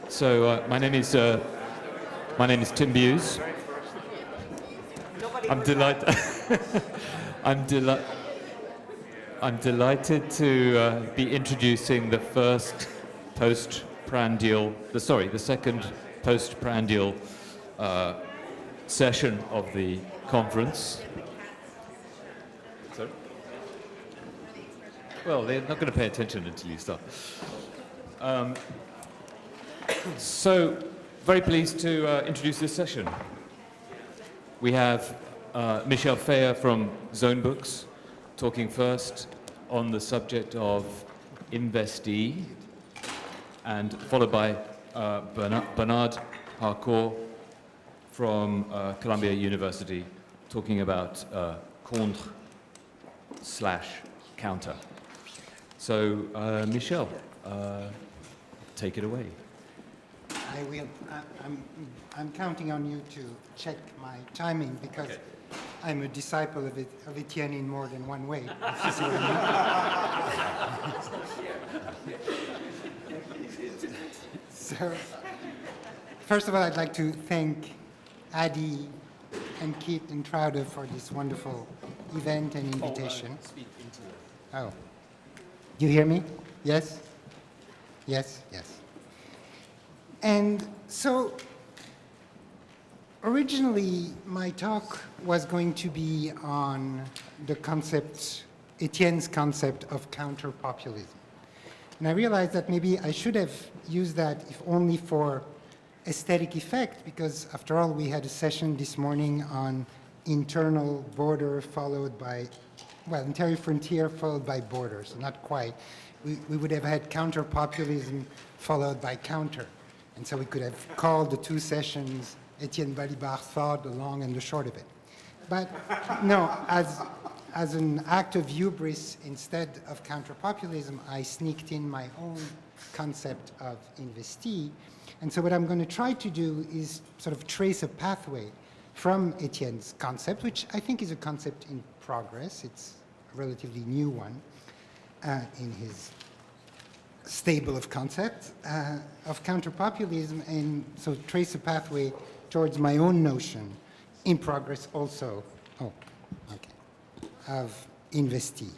So my name is Tim Buse. I'm delighted. I'm delighted to be introducing the first postprandial, the second postprandial session of the conference. Sorry? Well, they're not going to pay attention until you start. So, very pleased to introduce this session. We have Michel Feyer from Zone Books talking first on the subject of investee, and followed by Bernard Harcourt from Columbia University talking about contre/counter. So, Michel, take it away. I will. I'm counting on you to check my timing because I'm a disciple of Etienne in more than one way. If you see what I mean. So, first of all, I'd like to thank Adi and Keith and Trouder for this wonderful event and invitation. Oh, you hear me? Yes? Yes? Yes. And so, originally, my talk was going to be on the concept, Etienne's concept of counter-populism. And I realized that maybe I should have used that if only for aesthetic effect, because after all, we had a session this morning on internal border followed by, well, interior frontier followed by border, so not quite. We would have had counter-populism followed by counter. And so we could have called the two sessions Etienne Balibar's thought, the long and the short of it. But no, as an act of hubris, instead of counter-populism, I sneaked in my own concept of investee. And so what I'm going to try to do is sort of trace a pathway from Etienne's concept, which I think is a concept in progress. It's a relatively new one in his stable of concepts of counter-populism, and so trace a pathway towards my own notion, in progress also, of investee.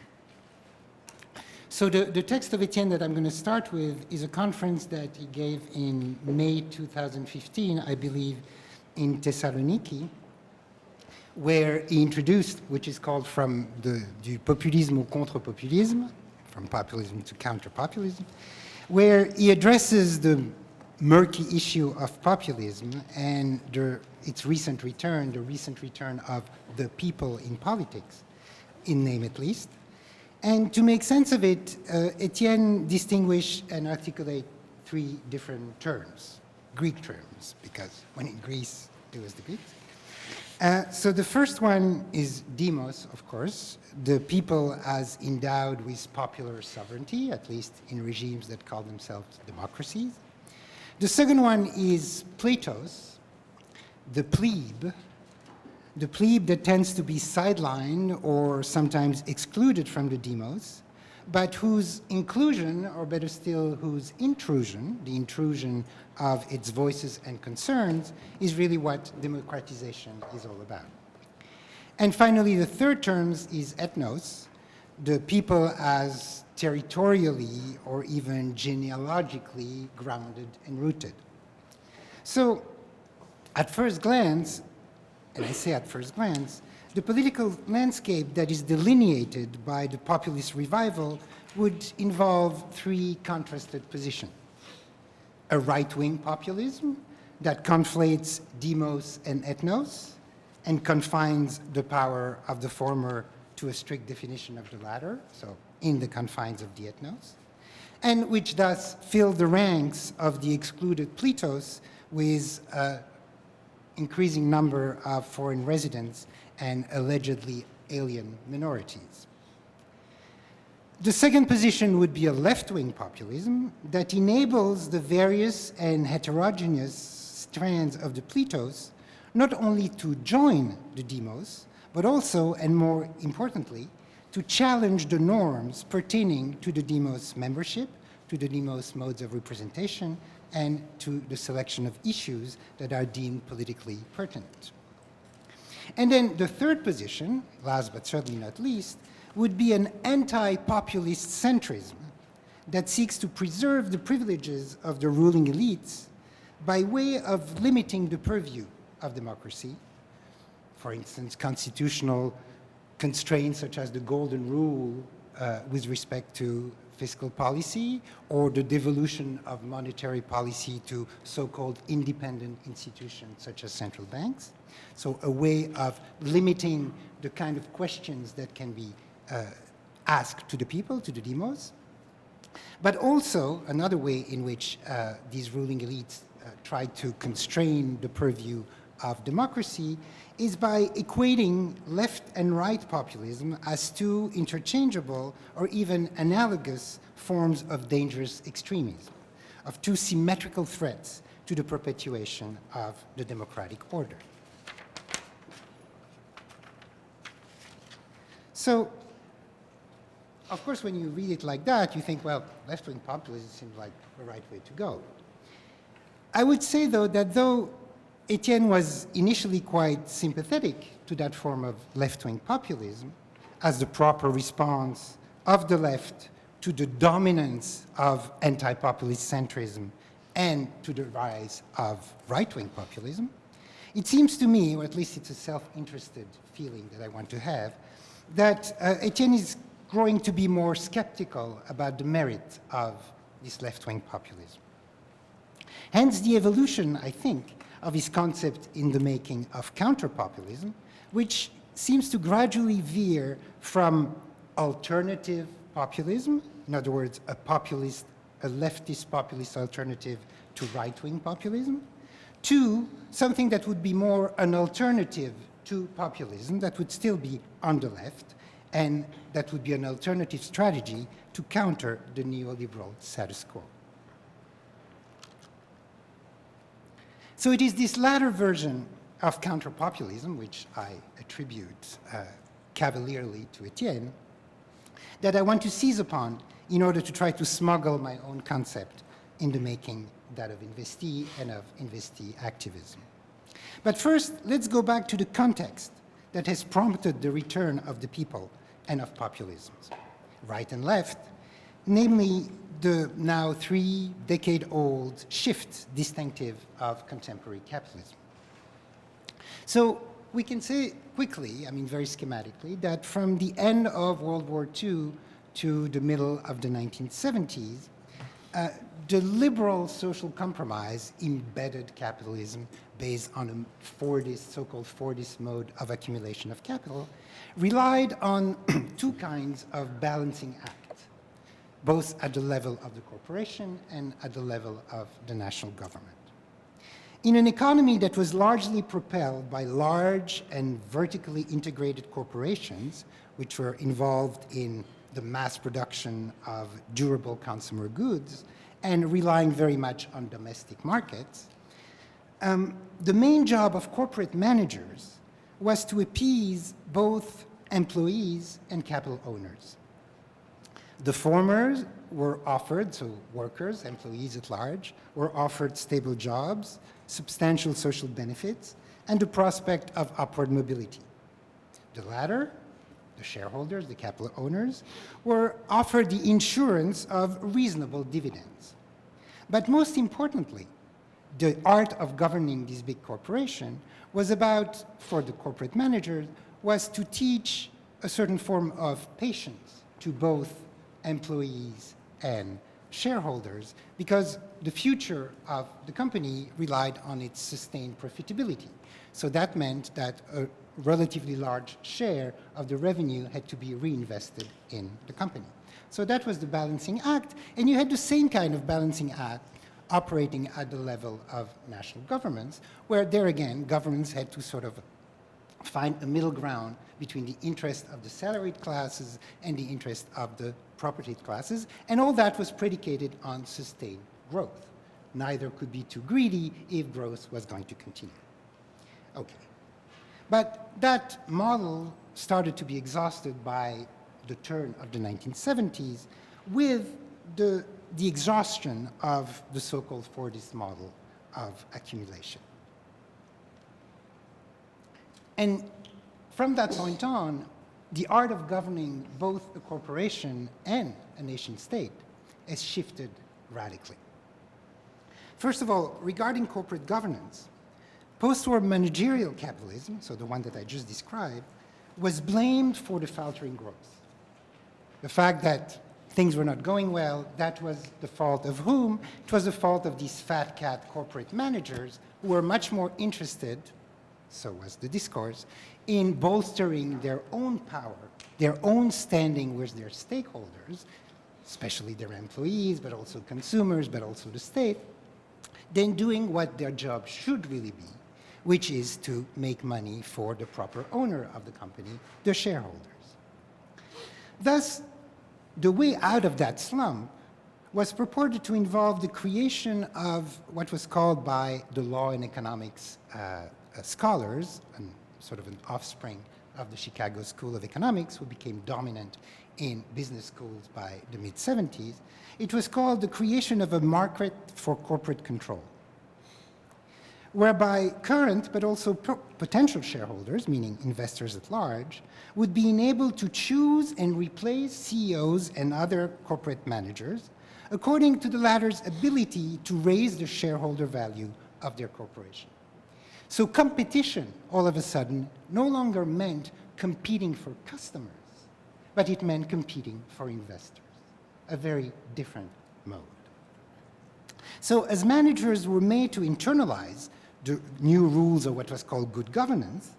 So the text of Etienne that I'm going to start with is a conference that he gave in May 2015, I believe, in Thessaloniki, where he introduced, which is called From du populisme au contre-populisme, from populism to counter-populism, where he addresses the murky issue of populism and its recent return, the recent return of the people in politics, in name at least. And to make sense of it, Etienne distinguished and articulate three different terms, Greek terms, because when in Greece, it was the Greeks. So the first one is demos, of course, the people as endowed with popular sovereignty, at least in regimes that call themselves democracies. The second one is Platos, the plebe that tends to be sidelined or sometimes excluded from the demos, but whose inclusion, or better still, whose intrusion, the intrusion of its voices and concerns, is really what democratization is all about. And finally, the third term is ethnos, the people as territorially or even genealogically grounded and rooted. So, at first glance, and I say at first glance, the political landscape that is delineated by the populist revival would involve three contrasted positions. A right-wing populism that conflates demos and ethnos and confines the power of the former to a strict definition of the latter, so in the confines of the ethnos, and which thus fill the ranks of the excluded Platos with an increasing number of foreign residents and allegedly alien minorities. The second position would be a left-wing populism that enables the various and heterogeneous strands of the Platos not only to join the demos, but also, and more importantly, to challenge the norms pertaining to the demos membership, to the demos modes of representation and to the selection of issues that are deemed politically pertinent. And then the third position, last but certainly not least, would be an anti-populist centrism that seeks to preserve the privileges of the ruling elites by way of limiting the purview of democracy. For instance, constitutional constraints such as the golden rule with respect to fiscal policy, or the devolution of monetary policy to so-called independent institutions such as central banks. So a way of limiting the kind of questions that can be asked to the people, to the demos. But also another way in which these ruling elites try to constrain the purview of democracy is by equating left and right populism as two interchangeable or even analogous forms of dangerous extremism, of two symmetrical threats to the perpetuation of the democratic order. So, of course, when you read it like that, you think, well, left-wing populism seems like the right way to go. I would say, though, that though Etienne was initially quite sympathetic to that form of left-wing populism as the proper response of the left to the dominance of anti-populist centrism and to the rise of right-wing populism, it seems to me, or at least it's a self-interested feeling that I want to have, that Etienne is growing to be more skeptical about the merit of this left-wing populism. Hence the evolution, I think, of his concept in the making of counter-populism, which seems to gradually veer from alternative populism, in other words, a leftist populist alternative to right-wing populism, to something that would be more an alternative to populism that would still be on the left, and that would be an alternative strategy to counter the neoliberal status quo. So it is this latter version of counter-populism, which I attribute cavalierly to Etienne, that I want to seize upon in order to try to smuggle my own concept in the making that of investee and of investee activism. But first, let's go back to the context that has prompted the return of the people and of populisms, right and left, namely the now 3-decade-old shift distinctive of contemporary capitalism. So we can say quickly, I mean very schematically, that from the end of World War II to the middle of the 1970s, the liberal social compromise embedded capitalism based on a Fordist, so-called Fordist mode of accumulation of capital, relied on two kinds of balancing acts, both at the level of the corporation and at the level of the national government. In an economy that was largely propelled by large and vertically integrated corporations, which were involved in the mass production of durable consumer goods and relying very much on domestic markets, the main job of corporate managers was to appease both employees and capital owners. The former were offered, so workers, employees at large, were offered stable jobs, substantial social benefits, and the prospect of upward mobility. The latter, the shareholders, the capital owners, were offered the insurance of reasonable dividends. But most importantly, the art of governing this big corporation was about, for the corporate managers, was to teach a certain form of patience to both employees and shareholders, because the future of the company relied on its sustained profitability. So that meant that a relatively large share of the revenue had to be reinvested in the company. So that was the balancing act, and you had the same kind of balancing act operating at the level of national governments, where there again, governments had to sort of find a middle ground between the interest of the salaried classes and the interest of the propertied classes, and all that was predicated on sustained growth. Neither could be too greedy if growth was going to continue. Okay. But that model started to be exhausted by the turn of the 1970s with the the exhaustion of the so-called Fordist model of accumulation. And from that point on, the art of governing both a corporation and a nation state has shifted radically. First of all, regarding corporate governance, post-war managerial capitalism, so the one that I just described, was blamed for the faltering growth. The fact that things were not going well, that was the fault of whom? It was the fault of these fat cat corporate managers who were much more interested, so was the discourse, in bolstering their own power, their own standing with their stakeholders, especially their employees, but also consumers, but also the state, than doing what their job should really be, which is to make money for the proper owner of the company, the shareholders. Thus, the way out of that slump was purported to involve the creation of what was called by the law and economics scholars, and sort of an offspring of the Chicago School of Economics, who became dominant in business schools by the mid-70s. It was called the creation of a market for corporate control, whereby current but also potential shareholders, meaning investors at large, would be enabled to choose and replace CEOs and other corporate managers according to the latter's ability to raise the shareholder value of their corporation. So competition, all of a sudden, no longer meant competing for customers, but it meant competing for investors, a very different mode. So as managers were made to internalize the new rules of what was called good governance,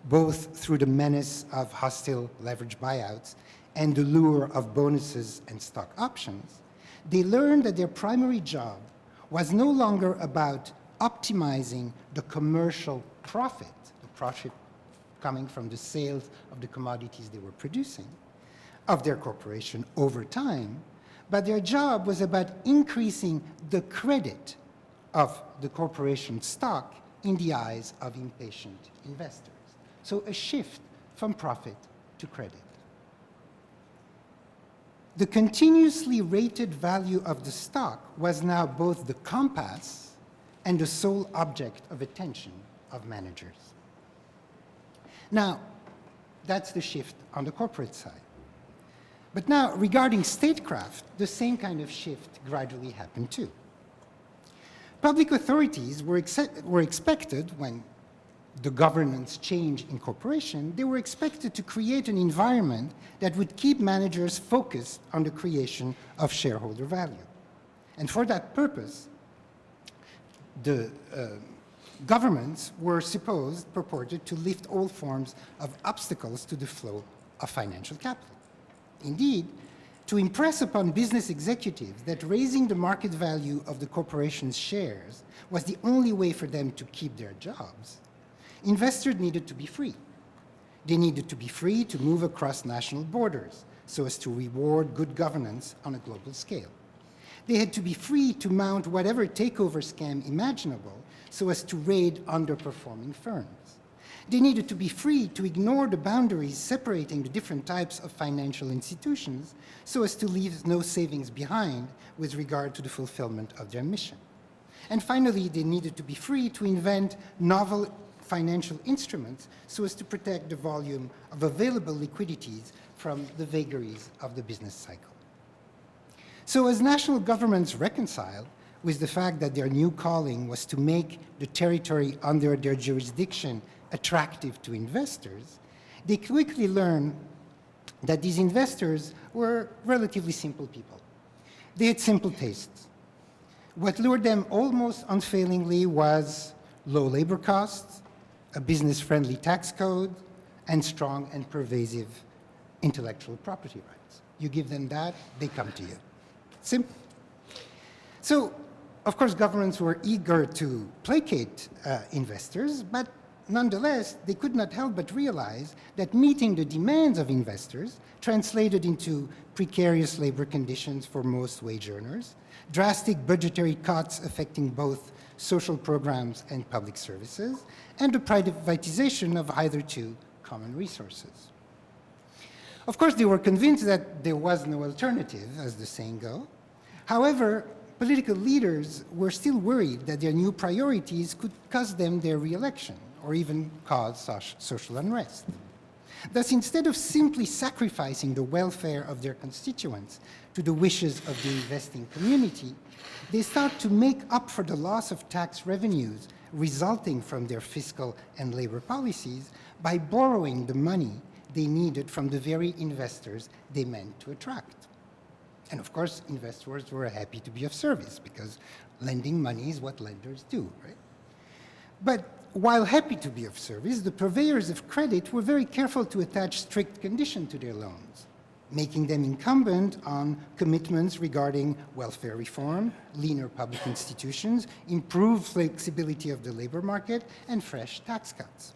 both through the menace of hostile leverage buyouts and the lure of bonuses and stock options, they learned that their primary job was no longer about optimizing the commercial profit, the profit coming from the sales of the commodities they were producing, of their corporation over time, but their job was about increasing the credit of the corporation's stock in the eyes of impatient investors. So a shift from profit to credit. The continuously rated value of the stock was now both the compass and the sole object of attention of managers. Now, that's the shift on the corporate side. But now, regarding statecraft, the same kind of shift gradually happened too. Public authorities were expected, when the governance changed in corporation, they were expected to create an environment that would keep managers focused on the creation of shareholder value. And for that purpose, the governments were purported to lift all forms of obstacles to the flow of financial capital. Indeed, to impress upon business executives that raising the market value of the corporation's shares was the only way for them to keep their jobs, investors needed to be free. They needed to be free to move across national borders so as to reward good governance on a global scale. They had to be free to mount whatever takeover scam imaginable so as to raid underperforming firms. They needed to be free to ignore the boundaries separating the different types of financial institutions so as to leave no savings behind with regard to the fulfillment of their mission. And finally, they needed to be free to invent novel financial instruments so as to protect the volume of available liquidities from the vagaries of the business cycle. So as national governments reconciled with the fact that their new calling was to make the territory under their jurisdiction attractive to investors, they quickly learned that these investors were relatively simple people. They had simple tastes. What lured them almost unfailingly was low labor costs, a business-friendly tax code, and strong and pervasive intellectual property rights. You give them that, they come to you. Simple. So, of course, governments were eager to placate investors, but nonetheless, they could not help but realize that meeting the demands of investors translated into precarious labor conditions for most wage earners, drastic budgetary cuts affecting both social programs and public services, and the privatization of either two common resources. Of course, they were convinced that there was no alternative, as the saying goes. However, political leaders were still worried that their new priorities could cost them their re-election or even cause social unrest. Thus, instead of simply sacrificing the welfare of their constituents to the wishes of the investing community, they start to make up for the loss of tax revenues resulting from their fiscal and labor policies by borrowing the money they needed from the very investors they meant to attract. And of course, investors were happy to be of service because lending money is what lenders do, right? But while happy to be of service, the purveyors of credit were very careful to attach strict conditions to their loans, making them incumbent on commitments regarding welfare reform, leaner public institutions, improved flexibility of the labor market, and fresh tax cuts.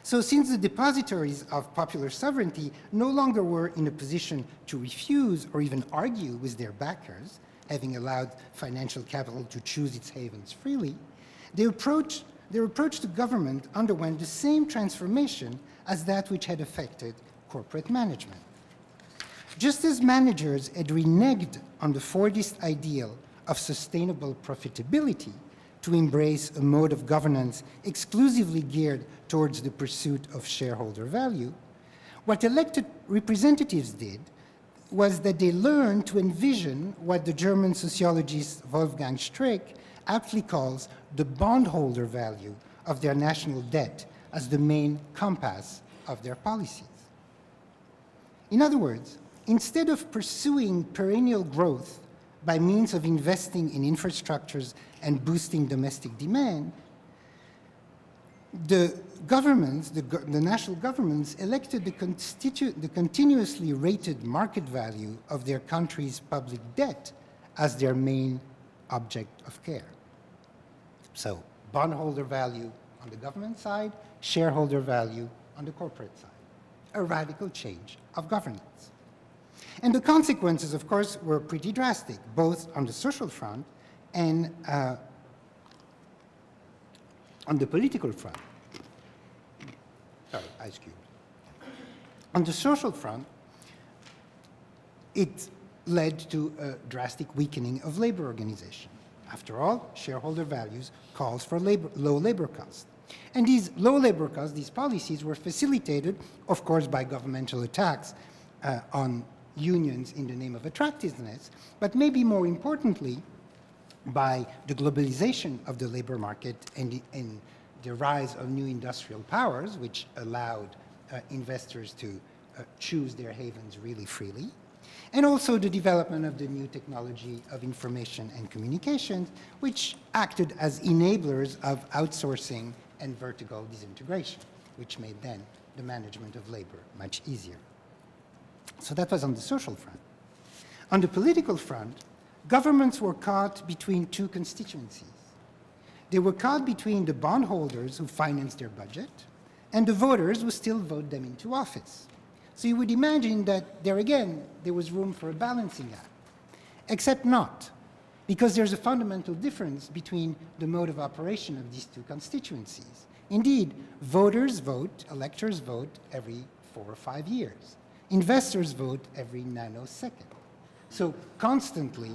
So since the depositories of popular sovereignty no longer were in a position to refuse or even argue with their backers, having allowed financial capital to choose its havens freely, their approach to government underwent the same transformation as that which had affected corporate management. Just as managers had reneged on the Fordist ideal of sustainable profitability to embrace a mode of governance exclusively geared towards the pursuit of shareholder value, what elected representatives did was that they learned to envision what the German sociologist Wolfgang Streeck aptly calls the bondholder value of their national debt as the main compass of their policies. In other words, instead of pursuing perennial growth by means of investing in infrastructures and boosting domestic demand, the governments, the national governments, elected the continuously rated market value of their country's public debt as their main object of care. So, bondholder value on the government side, shareholder value on the corporate side. A radical change of governance. And the consequences, of course, were pretty drastic, both on the social front and on the political front. Sorry, ice cube. On the social front, it led to a drastic weakening of labor organization. After all, shareholder values calls for low labor costs. And these low labor costs, these policies were facilitated, of course, by governmental attacks on unions in the name of attractiveness, but maybe more importantly, by the globalization of the labor market and the rise of new industrial powers, which allowed investors to choose their havens really freely, and also the development of the new technology of information and communications, which acted as enablers of outsourcing and vertical disintegration, which made then the management of labor much easier. So that was on the social front. On the political front, governments were caught between two constituencies. They were caught between the bondholders who financed their budget and the voters who still vote them into office. So you would imagine that there again, there was room for a balancing act. Except not, because there's a fundamental difference between the mode of operation of these two constituencies. Indeed, voters vote, electors vote every 4 or 5 years. Investors vote every nanosecond. So constantly,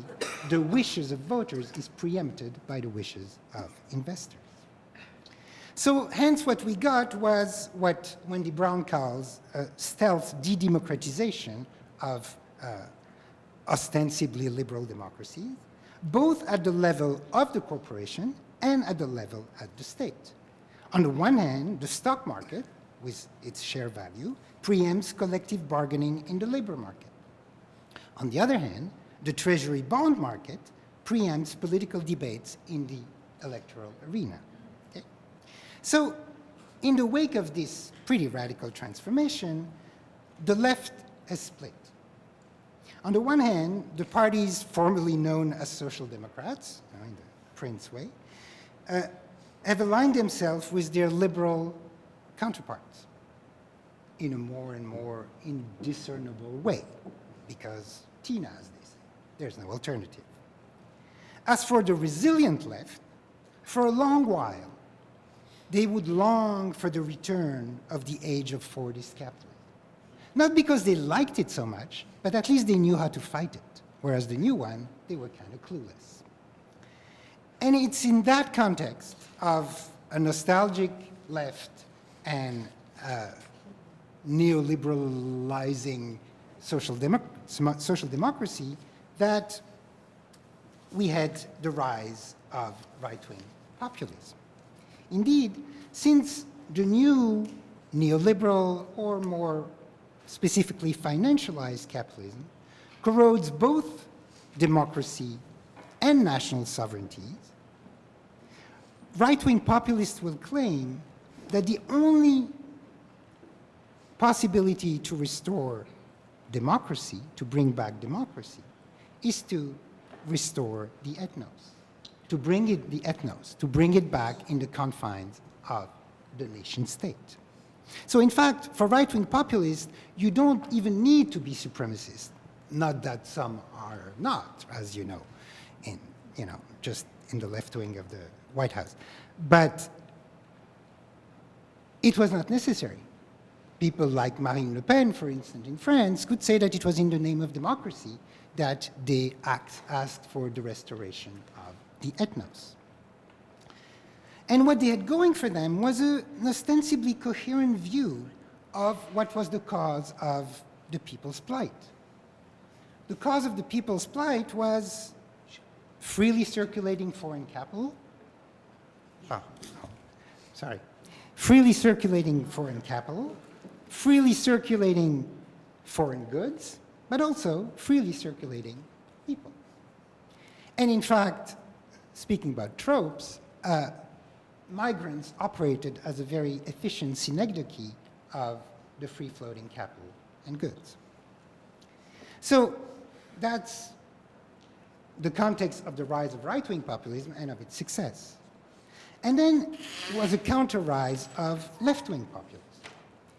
the wishes of voters is preempted by the wishes of investors. So hence what we got was what Wendy Brown calls stealth de-democratization of ostensibly liberal democracies, both at the level of the corporation and at the level at the state. On the one hand, the stock market, with its share value, preempts collective bargaining in the labor market. On the other hand, the treasury bond market preempts political debates in the electoral arena. Okay? So, in the wake of this pretty radical transformation, the left has split. On the one hand, the parties formerly known as Social Democrats, in the Prince way, have aligned themselves with their liberal counterparts in a more and more indiscernible way, because Tina, as they say, there's no alternative. As for the resilient left, for a long while, they would long for the return of the age of Fordist capitalism. Not because they liked it so much, but at least they knew how to fight it. whereas the new one, they were kind of clueless. And it's in that context of a nostalgic left and neoliberalizing social democracy that we had the rise of right-wing populism. Indeed, since the new neoliberal, or more specifically financialized capitalism, corrodes both democracy and national sovereignties, right-wing populists will claim that the only possibility to restore democracy, to bring back democracy, is to restore the ethnos, to bring it back in the confines of the nation state. So in fact, for right-wing populists, you don't even need to be supremacist. Not that some are not, as you know, just in the left wing of the White House. But it was not necessary. People like Marine Le Pen, for instance, in France, could say that it was in the name of democracy that they asked for the restoration of the ethnos. And what they had going for them was an ostensibly coherent view of what was the cause of the people's plight. The cause of the people's plight was freely circulating foreign capital. Freely circulating foreign capital, freely circulating foreign goods, but also freely circulating people. And in fact, speaking about tropes, migrants operated as a very efficient synecdoche of the free-floating capital and goods. So that's the context of the rise of right-wing populism and of its success. And then was a counter-rise of left-wing populism,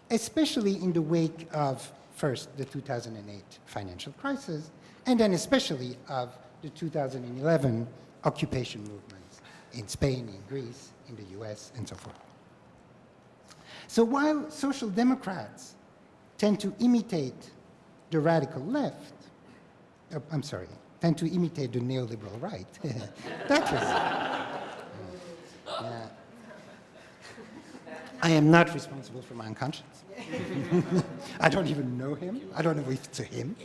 especially in the wake of, first, the 2008 financial crisis, and then especially of the 2011 occupation movements in Spain, in Greece, in the US, and so forth. So while social democrats tend to imitate the radical left, tend to imitate the neoliberal right, that was... I am not responsible for my unconscious. I don't even know him. I don't know if it's a him.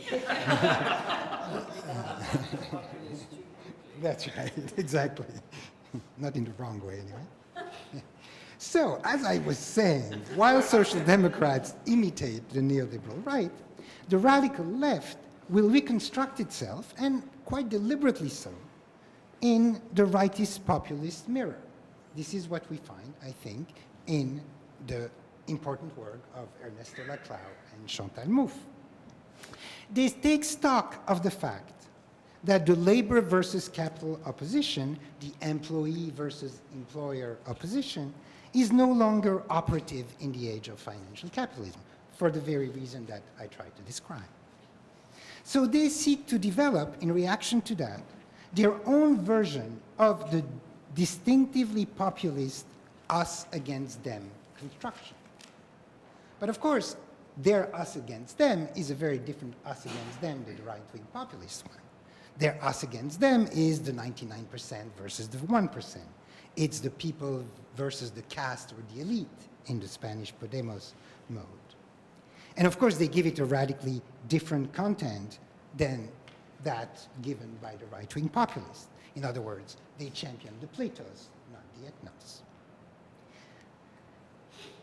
That's right, exactly. Not in the wrong way, anyway. So, as I was saying, while social democrats imitate the neoliberal right, the radical left will reconstruct itself, and quite deliberately so, in the rightist populist mirror. This is what we find, I think, in the important work of Ernesto Laclau and Chantal Mouffe. They take stock of the fact that the labor versus capital opposition, the employee versus employer opposition, is no longer operative in the age of financial capitalism, for the very reason that I tried to describe. So they seek to develop, in reaction to that, their own version of the distinctively populist us against them construction. But of course, their us against them is a very different us against them than the right-wing populist one. Their us against them is the 99% versus the 1%. It's the people versus the caste or the elite in the Spanish Podemos mode. And of course, they give it a radically different content than that given by the right-wing populists. In other words, they champion the Platos, not the ethnos.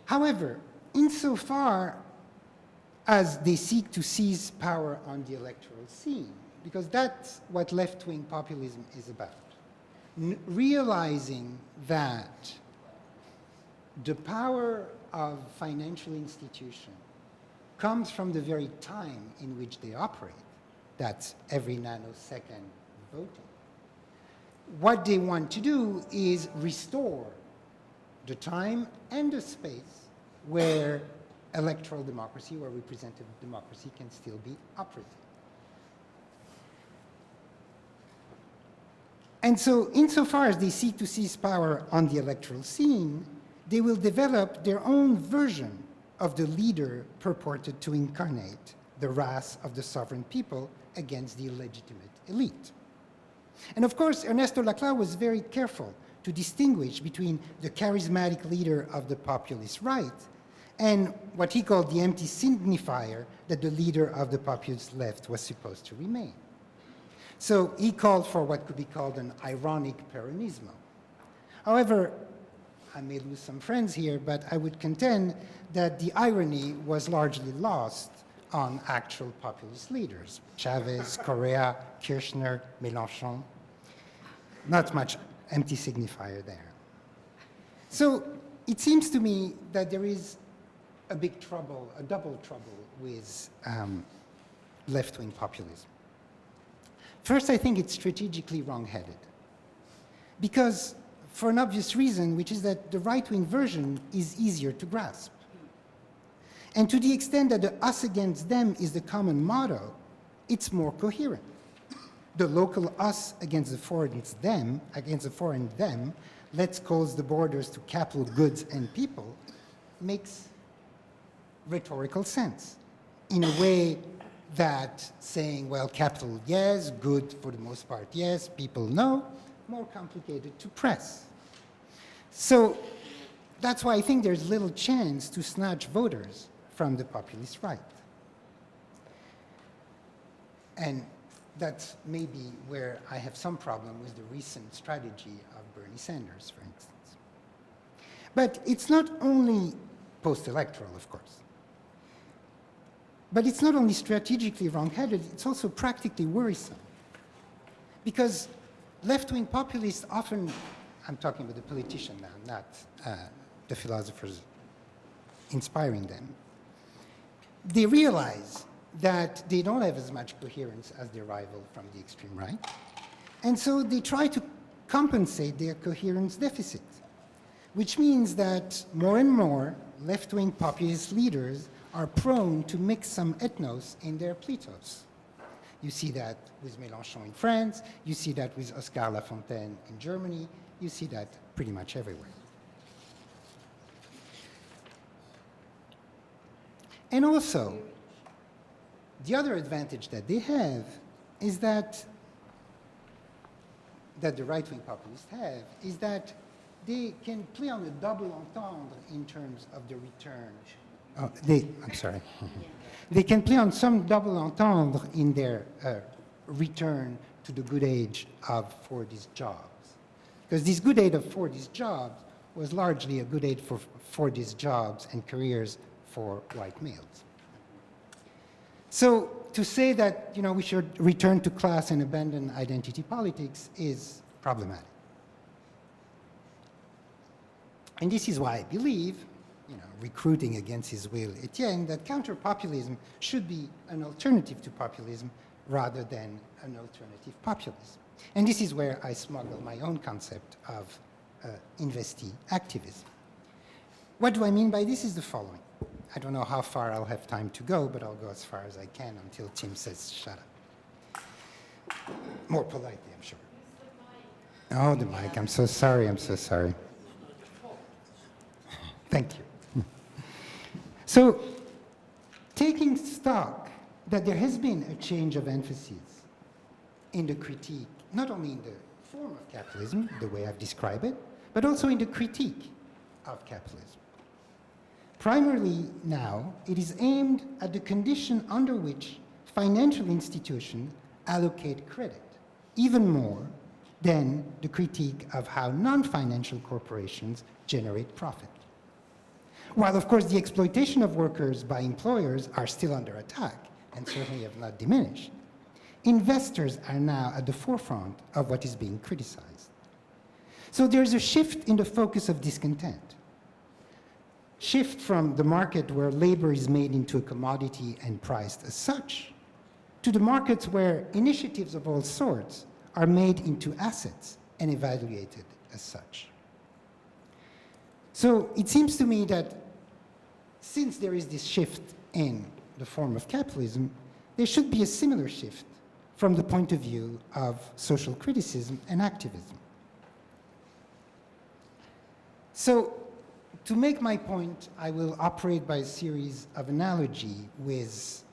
However, insofar as they seek to seize power on the electoral scene, because that's what left-wing populism is about, realizing that the power of financial institutions comes from the very time in which they operate. That's every nanosecond voting. What they want to do is restore the time and the space where electoral democracy or representative democracy can still be operative. And so insofar as they seek to seize power on the electoral scene, they will develop their own version of the leader purported to incarnate the wrath of the sovereign people, against the illegitimate elite. And of course, Ernesto Laclau was very careful to distinguish between the charismatic leader of the populist right and what he called the empty signifier that the leader of the populist left was supposed to remain. So he called for what could be called an ironic Peronismo. However, I may lose some friends here, but I would contend that the irony was largely lost on actual populist leaders, Chavez, Correa, Kirchner, Mélenchon. Not much empty signifier there. So it seems to me that there is a big trouble, a double trouble with left-wing populism. First, I think it's strategically wrong-headed. Because for an obvious reason, which is that the right-wing version is easier to grasp. And to the extent that the us against them is the common motto, it's more coherent. The local us against the foreign them, let's close the borders to capital, goods, and people, makes rhetorical sense in a way that saying, well, capital, yes, good for the most part, yes, people, no, more complicated to press. So that's why I think there's little chance to snatch voters from the populist right. And that's maybe where I have some problem with the recent strategy of Bernie Sanders, for instance. But it's not only post-electoral, of course. But it's not only strategically wrong-headed, it's also practically worrisome. Because left-wing populists often, I'm talking about the politician now, not the philosophers inspiring them, they realize that they don't have as much coherence as their rival from the extreme right. And so they try to compensate their coherence deficit, which means that more and more left-wing populist leaders are prone to mix some ethnos in their pléthos. You see that with Mélenchon in France, you see that with Oscar Lafontaine in Germany, you see that pretty much everywhere. And also, the other advantage that they have is that the right-wing populists have, is that they can play on a double entendre in terms of the return. I'm sorry. They can play on some double entendre in their return to the good age of Fordist jobs. Because this good age of Fordist jobs was largely a good age for Fordist jobs and careers for white males. So to say that we should return to class and abandon identity politics is problematic. And this is why I believe, recruiting against his will Etienne, that counter-populism should be an alternative to populism rather than an alternative populism. And this is where I smuggle my own concept of investee activism. What do I mean by this is the following. I don't know how far I'll have time to go, but I'll go as far as I can until Tim says shut up. More politely, I'm sure. Oh, the mic. I'm so sorry. I'm so sorry. Thank you. So, taking stock that there has been a change of emphasis in the critique, not only in the form of capitalism, the way I've described it, but also in the critique of capitalism. Primarily now, it is aimed at the condition under which financial institutions allocate credit, even more than the critique of how non-financial corporations generate profit. While, of course, the exploitation of workers by employers are still under attack and certainly have not diminished, investors are now at the forefront of what is being criticized. So there's a shift in the focus of discontent. Shift from the market where labor is made into a commodity and priced as such, to the markets where initiatives of all sorts are made into assets and evaluated as such. So it seems to me that since there is this shift in the form of capitalism, there should be a similar shift from the point of view of social criticism and activism. So to make my point, I will operate by a series of analogy with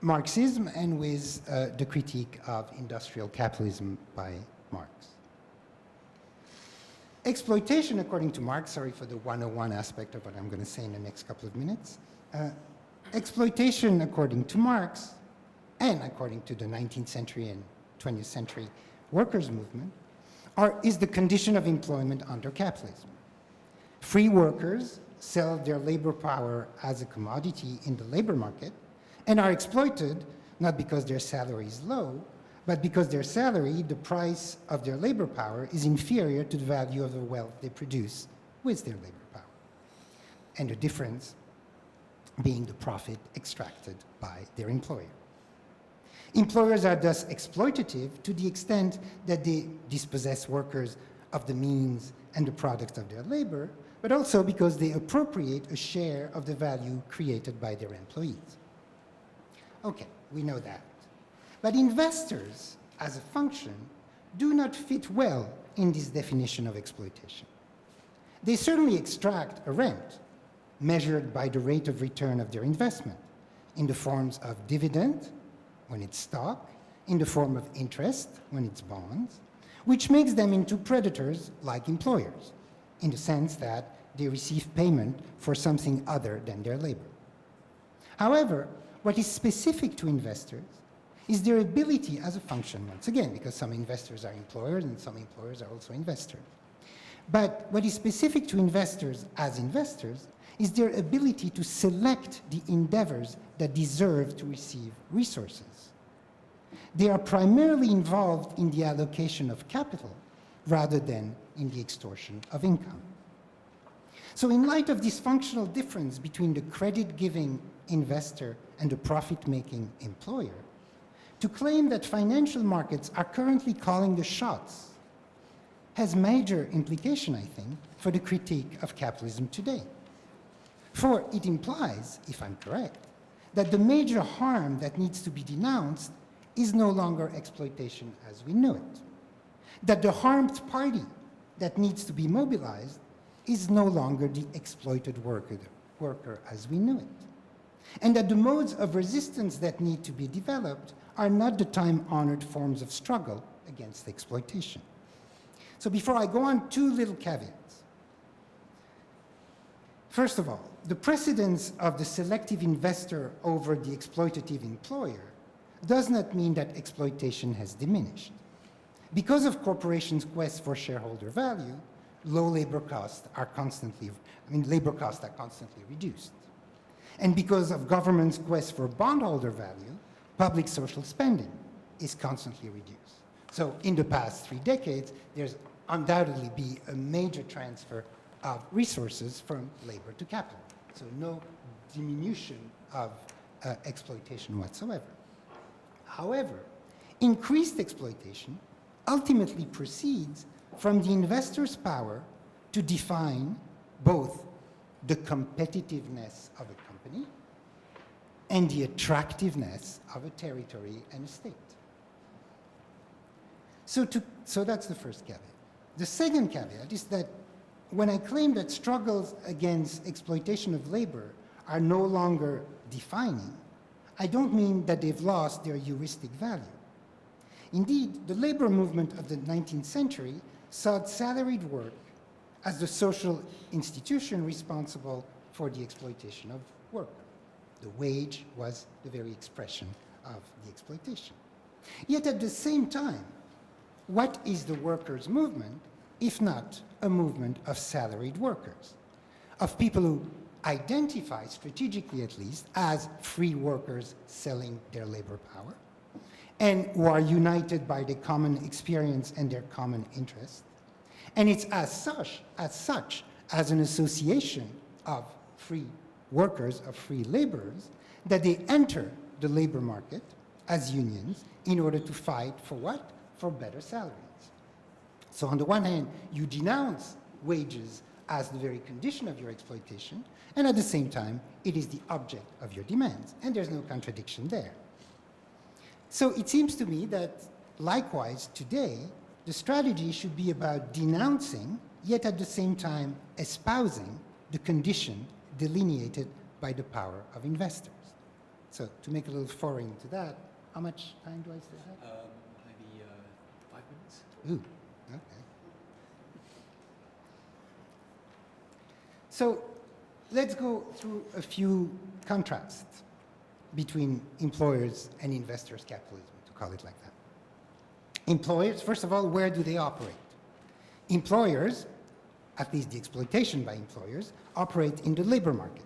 Marxism and with the critique of industrial capitalism by Marx. Exploitation, according to Marx, sorry for the 101 aspect of what I'm going to say in the next couple of minutes. Exploitation, according to Marx, and according to the 19th century and 20th century workers' movement, is the condition of employment under capitalism. Free workers sell their labor power as a commodity in the labor market and are exploited not because their salary is low, but because their salary, the price of their labor power, is inferior to the value of the wealth they produce with their labor power. And the difference being the profit extracted by their employer. Employers are thus exploitative to the extent that they dispossess workers of the means and the product of their labor, but also because they appropriate a share of the value created by their employees. Okay, we know that. But investors, as a function, do not fit well in this definition of exploitation. They certainly extract a rent, measured by the rate of return of their investment, in the forms of dividend, when it's stock, in the form of interest, when it's bonds, which makes them into predators like employers, in the sense that they receive payment for something other than their labor. However, what is specific to investors is their ability as a function, once again, because some investors are employers and some employers are also investors. But what is specific to investors as investors is their ability to select the endeavors that deserve to receive resources. They are primarily involved in the allocation of capital rather than in the extortion of income. So in light of this functional difference between the credit-giving investor and the profit-making employer, to claim that financial markets are currently calling the shots has major implication, I think, for the critique of capitalism today. For it implies, if I'm correct, that the major harm that needs to be denounced is no longer exploitation as we know it. That the harmed party that needs to be mobilized is no longer the exploited worker as we knew it. And that the modes of resistance that need to be developed are not the time-honored forms of struggle against exploitation. So before I go on, two little caveats. First of all, the precedence of the selective investor over the exploitative employer does not mean that exploitation has diminished. Because of corporations' quest for shareholder value, labor costs are constantly reduced. And because of government's quest for bondholder value, public social spending is constantly reduced. So in the past 3 decades, there's undoubtedly been a major transfer of resources from labor to capital. So no diminution of exploitation whatsoever. However, increased exploitation ultimately proceeds from the investor's power to define both the competitiveness of a company and the attractiveness of a territory and a state. So that's the first caveat. The second caveat is that when I claim that struggles against exploitation of labor are no longer defining, I don't mean that they've lost their heuristic value. Indeed, the labor movement of the 19th century saw salaried work as the social institution responsible for the exploitation of work. The wage was the very expression of the exploitation. Yet at the same time, what is the workers' movement if not a movement of salaried workers, of people who identify, strategically at least, as free workers selling their labor power, and who are united by the common experience and their common interest. And it's as such as an association of free workers, of free laborers, that they enter the labor market as unions in order to fight for what? For better salaries. So on the one hand, you denounce wages as the very condition of your exploitation, and at the same time, it is the object of your demands, and there's no contradiction there. So it seems to me that, likewise, today, the strategy should be about denouncing, yet at the same time espousing the condition delineated by the power of investors. So to make a little foray into that, how much time do I still have? Maybe 5 minutes. Ooh, okay. So let's go through a few contrasts between employers and investors' capitalism, to call it like that. Employers, first of all, where do they operate? Employers, at least the exploitation by employers, operate in the labor market,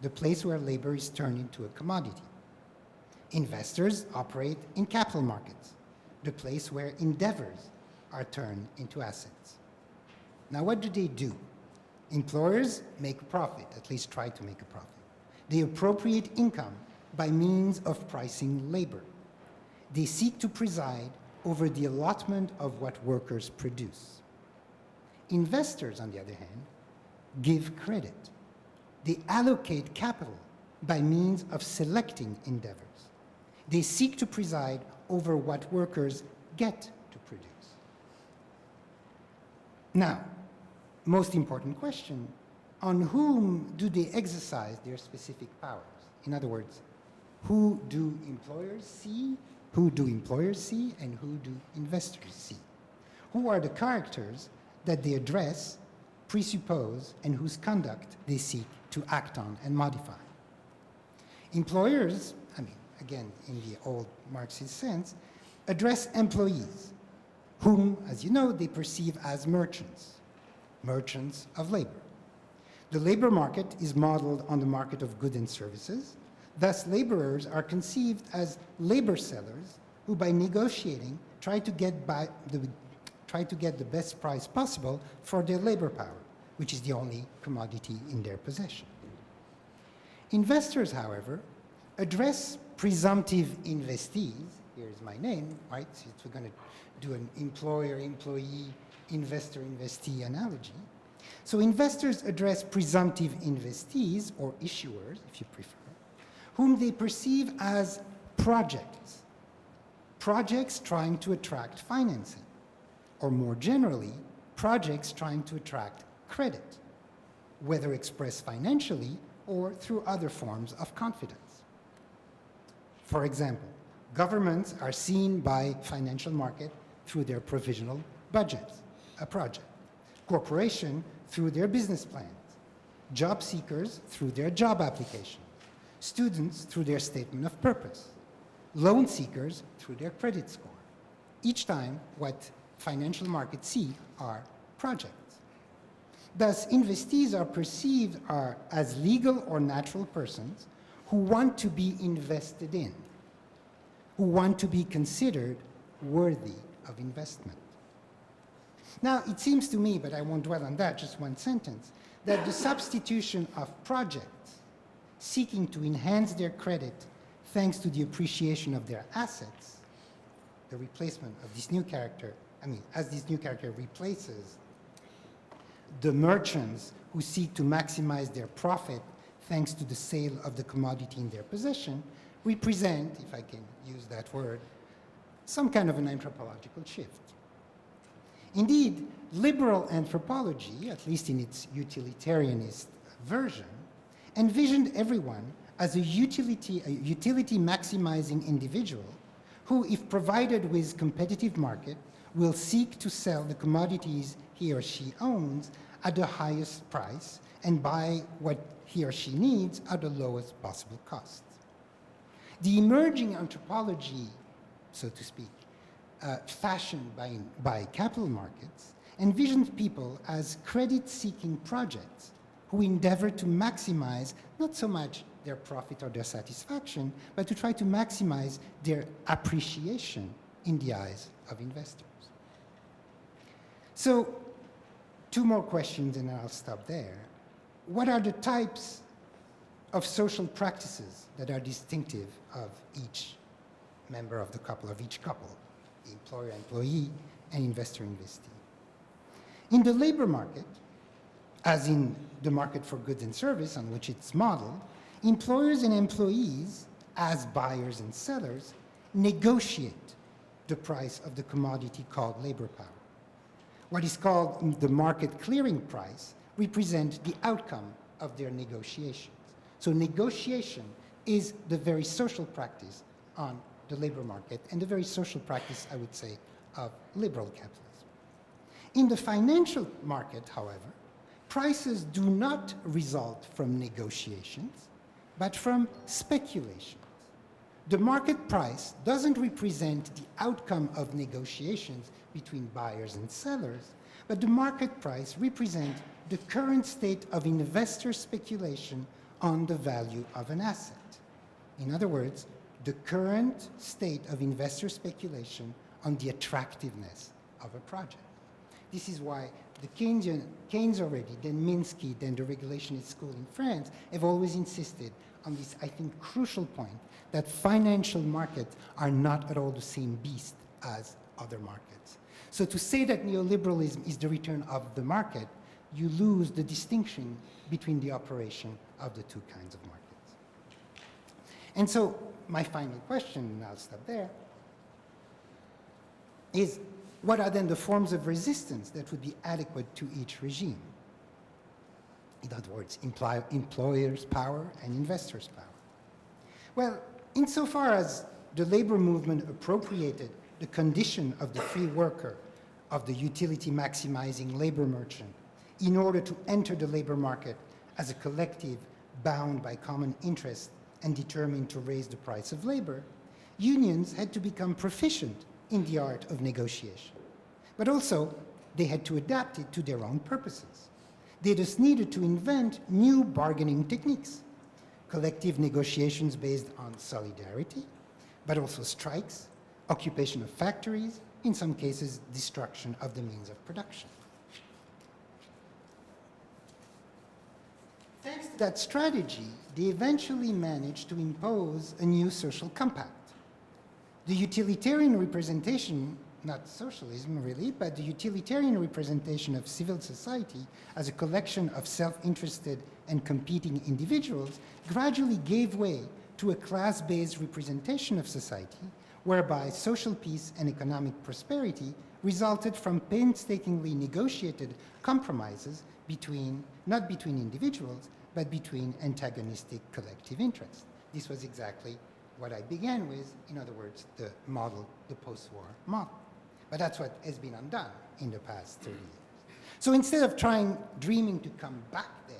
the place where labor is turned into a commodity. Investors operate in capital markets, the place where endeavors are turned into assets. Now, what do? Employers make a profit, at least try to make a profit. They appropriate income by means of pricing labor. They seek to preside over the allotment of what workers produce. Investors, on the other hand, give credit. They allocate capital by means of selecting endeavors. They seek to preside over what workers get to produce. Now, most important question, on whom do they exercise their specific powers? In other words, who do employers see, and who do investors see? Who are the characters that they address, presuppose, and whose conduct they seek to act on and modify? Employers, again, in the old Marxist sense, address employees, whom, as you know, they perceive as merchants of labor. The labor market is modeled on the market of goods and services. Thus, laborers are conceived as labor sellers who, by negotiating, try to get the best price possible for their labor power, which is the only commodity in their possession. Investors, however, address presumptive investees. Here's my name, right? Since we're going to do an employer-employee, investor-investee analogy. So investors address presumptive investees, or issuers, if you prefer, whom they perceive as projects trying to attract financing, or more generally, projects trying to attract credit, whether expressed financially or through other forms of confidence. For example, governments are seen by financial market through their provisional budgets, a project. Corporation through their business plans. Job seekers through their job application. Students through their statement of purpose. Loan seekers through their credit score. Each time, what financial markets see are projects. Thus, investees are perceived as legal or natural persons who want to be invested in, who want to be considered worthy of investment. Now, it seems to me, but I won't dwell on that, just one sentence, that the substitution of projects seeking to enhance their credit thanks to the appreciation of their assets, the replacement of this new character, as this new character replaces the merchants who seek to maximize their profit thanks to the sale of the commodity in their possession, represent, if I can use that word, some kind of an anthropological shift. Indeed, liberal anthropology, at least in its utilitarianist version, envisioned everyone as a utility maximizing individual who, if provided with competitive market, will seek to sell the commodities he or she owns at the highest price and buy what he or she needs at the lowest possible cost. The emerging anthropology, so to speak, fashioned by capital markets, envisions people as credit-seeking projects who endeavor to maximize not so much their profit or their satisfaction, but to try to maximize their appreciation in the eyes of investors. So, two more questions and I'll stop there. What are the types of social practices that are distinctive of each member of the couple, of each couple, the employer-employee and investor-investee? In the labor market, as in the market for goods and service on which it's modeled, employers and employees, as buyers and sellers, negotiate the price of the commodity called labor power. What is called the market clearing price represents the outcome of their negotiations. So negotiation is the very social practice on the labor market and the very social practice, I would say, of liberal capitalism. In the financial market, however, prices do not result from negotiations, but from speculation. The market price doesn't represent the outcome of negotiations between buyers and sellers, but the market price represents the current state of investor speculation on the value of an asset. In other words, the current state of investor speculation on the attractiveness of a project. This is why the Keynes already, then Minsky, then the regulationist school in France, have always insisted on this, I think, crucial point that financial markets are not at all the same beast as other markets. So to say that neoliberalism is the return of the market, you lose the distinction between the operation of the two kinds of markets. And so my final question, and I'll stop there, is what are then the forms of resistance that would be adequate to each regime? In other words, employers' power and investors' power. Well, insofar as the labor movement appropriated the condition of the free worker, of the utility maximizing labor merchant, in order to enter the labor market as a collective bound by common interest and determined to raise the price of labor, unions had to become proficient in the art of negotiation. But also, they had to adapt it to their own purposes. They just needed to invent new bargaining techniques, collective negotiations based on solidarity, but also strikes, occupation of factories, in some cases, destruction of the means of production. Thanks to that strategy, they eventually managed to impose a new social compact. The utilitarian representation, not socialism really, but the utilitarian representation of civil society as a collection of self-interested and competing individuals gradually gave way to a class-based representation of society, whereby social peace and economic prosperity resulted from painstakingly negotiated compromises between, not between individuals, but between antagonistic collective interests. This was exactly what I began with, in other words, the model, the post-war model. But that's what has been undone in the past 30 years. So instead of dreaming to come back there,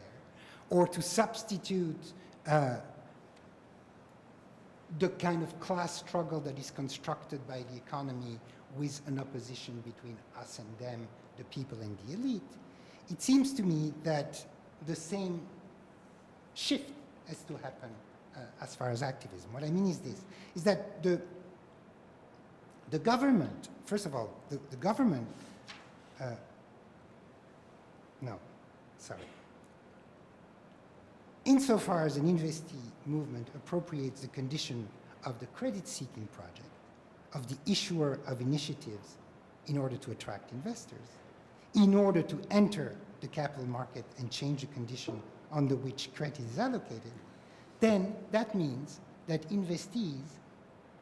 or to substitute the kind of class struggle that is constructed by the economy with an opposition between us and them, the people and the elite, it seems to me that the same shift has to happen as far as activism. What I mean is this, is that the government, first of all, the government, insofar as an investee movement appropriates the condition of the credit-seeking project, of the issuer of initiatives in order to attract investors, in order to enter the capital market and change the condition under which credit is allocated, then that means that investees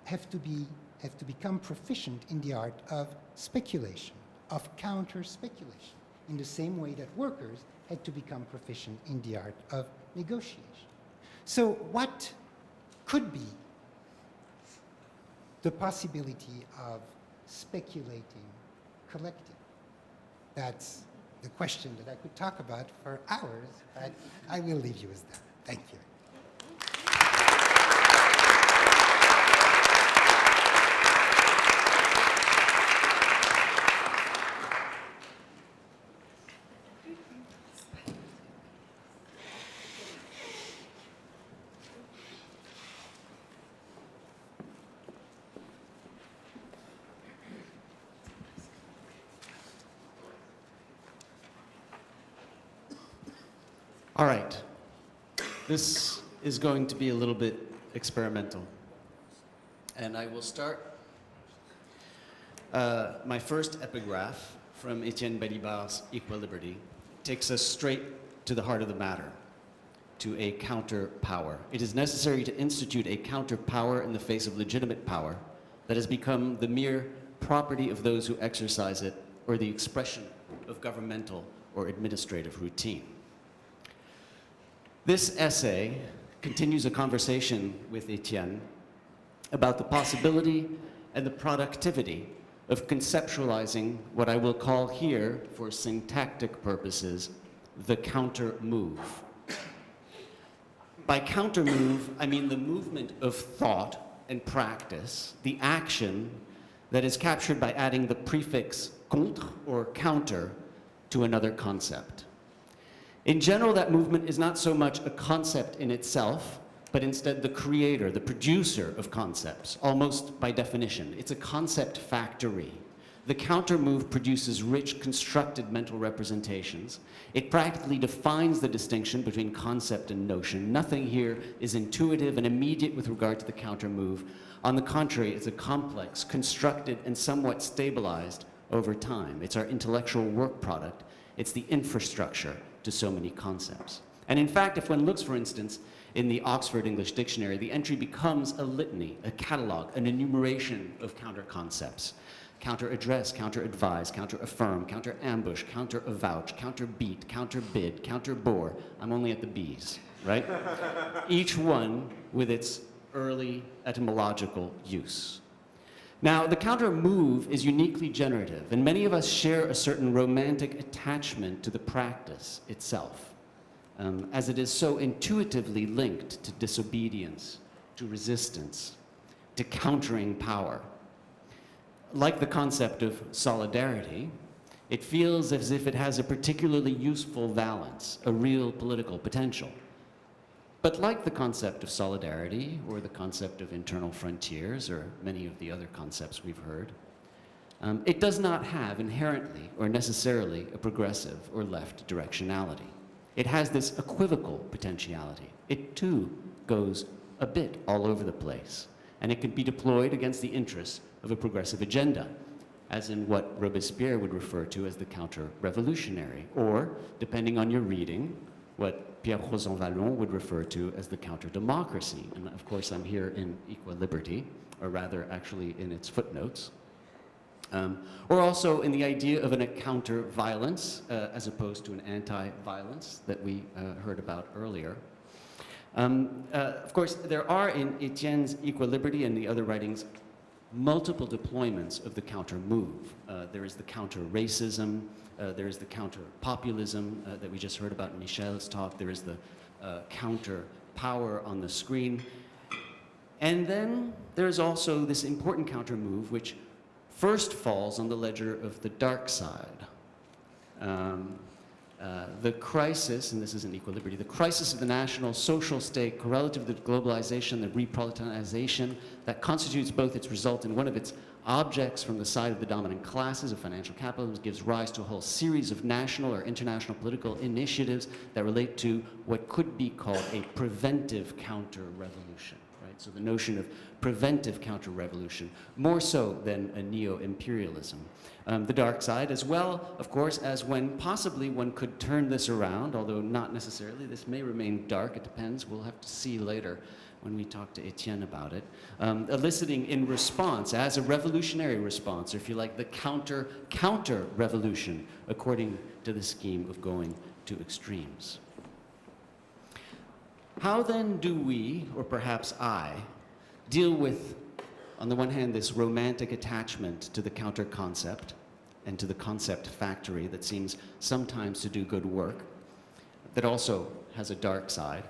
have to become proficient in the art of speculation, of counter-speculation, in the same way that workers had to become proficient in the art of negotiation. So what could be the possibility of speculating collectively? That's the question that I could talk about for hours, but I will leave you with that. Thank you. All right. This is going to be a little bit experimental. And I will start my first epigraph from Etienne Balibar's Equal Liberty takes us straight to the heart of the matter, to a counter-power. It is necessary to institute a counter-power in the face of legitimate power that has become the mere property of those who exercise it or the expression of governmental or administrative routine. This essay continues a conversation with Etienne about the possibility and the productivity of conceptualizing what I will call here, for syntactic purposes, the counter move. By counter move, I mean the movement of thought and practice, the action that is captured by adding the prefix contre or counter to another concept. In general, that movement is not so much a concept in itself, but instead the creator, the producer of concepts, almost by definition. It's a concept factory. The counter move produces rich, constructed mental representations. It practically defines the distinction between concept and notion. Nothing here is intuitive and immediate with regard to the counter move. On the contrary, it's a complex, constructed, and somewhat stabilized over time. It's our intellectual work product. It's the infrastructure to so many concepts. And in fact, if one looks, for instance, in the Oxford English Dictionary, the entry becomes a litany, a catalog, an enumeration of counter-concepts. Counter-address, counter-advise, counter-affirm, counter-ambush, counter-avouch, counter-beat, counter-bid, counter-bore. I'm only at the B's, right? Each one with its early etymological use. Now, the counter-move is uniquely generative, and many of us share a certain romantic attachment to the practice itself, as it is so intuitively linked to disobedience, to resistance, to countering power. Like the concept of solidarity, it feels as if it has a particularly useful valence, a real political potential. But like the concept of solidarity, or the concept of internal frontiers, or many of the other concepts we've heard, it does not have inherently or necessarily a progressive or left directionality. It has this equivocal potentiality. It too goes a bit all over the place, and it can be deployed against the interests of a progressive agenda, as in what Robespierre would refer to as the counter-revolutionary, or, depending on your reading, what Pierre Rosanvallon would refer to as the counter-democracy. And of course, I'm here in Equal Liberty, or rather actually in its footnotes. Or also in the idea of a counter-violence, as opposed to an anti-violence that we heard about earlier. Of course, there are in Etienne's Equal Liberty and the other writings multiple deployments of the counter-move. There is the counter-racism, there is the counter-populism that we just heard about in Michel's talk, there is the counter-power on the screen. And then there's also this important counter-move which first falls on the ledger of the dark side. The crisis, and this is in Equal Liberty, the crisis of the national social state correlative to globalization, the reproletarianization that constitutes both its result and one of its objects from the side of the dominant classes of financial capitalism gives rise to a whole series of national or international political initiatives that relate to what could be called a preventive counter-revolution. So the notion of preventive counter-revolution, more so than a neo-imperialism. The dark side, as well, of course, as when possibly one could turn this around, although not necessarily. This may remain dark, it depends. We'll have to see later when we talk to Etienne about it. Eliciting in response, as a revolutionary response, or if you like, the counter-revolution, according to the scheme of going to extremes. How then do we, or perhaps I, deal with, on the one hand, this romantic attachment to the counter-concept and to the concept factory that seems sometimes to do good work, that also has a dark side,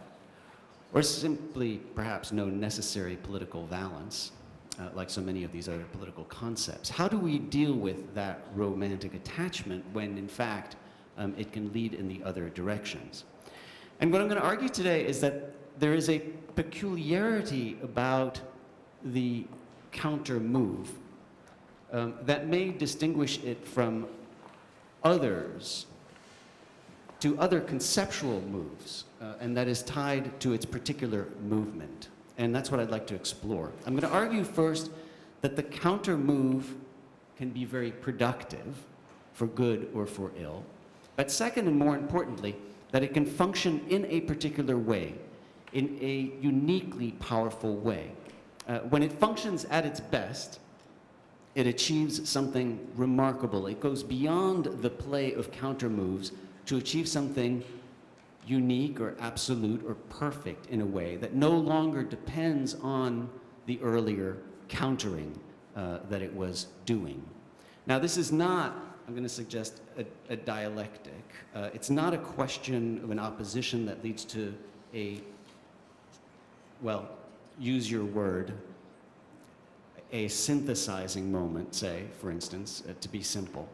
or simply perhaps no necessary political valence, like so many of these other political concepts? How do we deal with that romantic attachment when, in fact, it can lead in the other directions? And what I'm going to argue today is that there is a peculiarity about the counter-move that may distinguish it from others, to other conceptual moves, and that is tied to its particular movement. And that's what I'd like to explore. I'm going to argue first that the counter-move can be very productive, for good or for ill. But second, and more importantly, that it can function in a particular way, in a uniquely powerful way. When it functions at its best, it achieves something remarkable. It goes beyond the play of counter moves to achieve something unique or absolute or perfect in a way that no longer depends on the earlier countering that it was doing. Now, this is not, I'm going to suggest, a dialectic. It's not a question of an opposition that leads to a, well, use your word, a synthesizing moment, say, for instance, to be simple.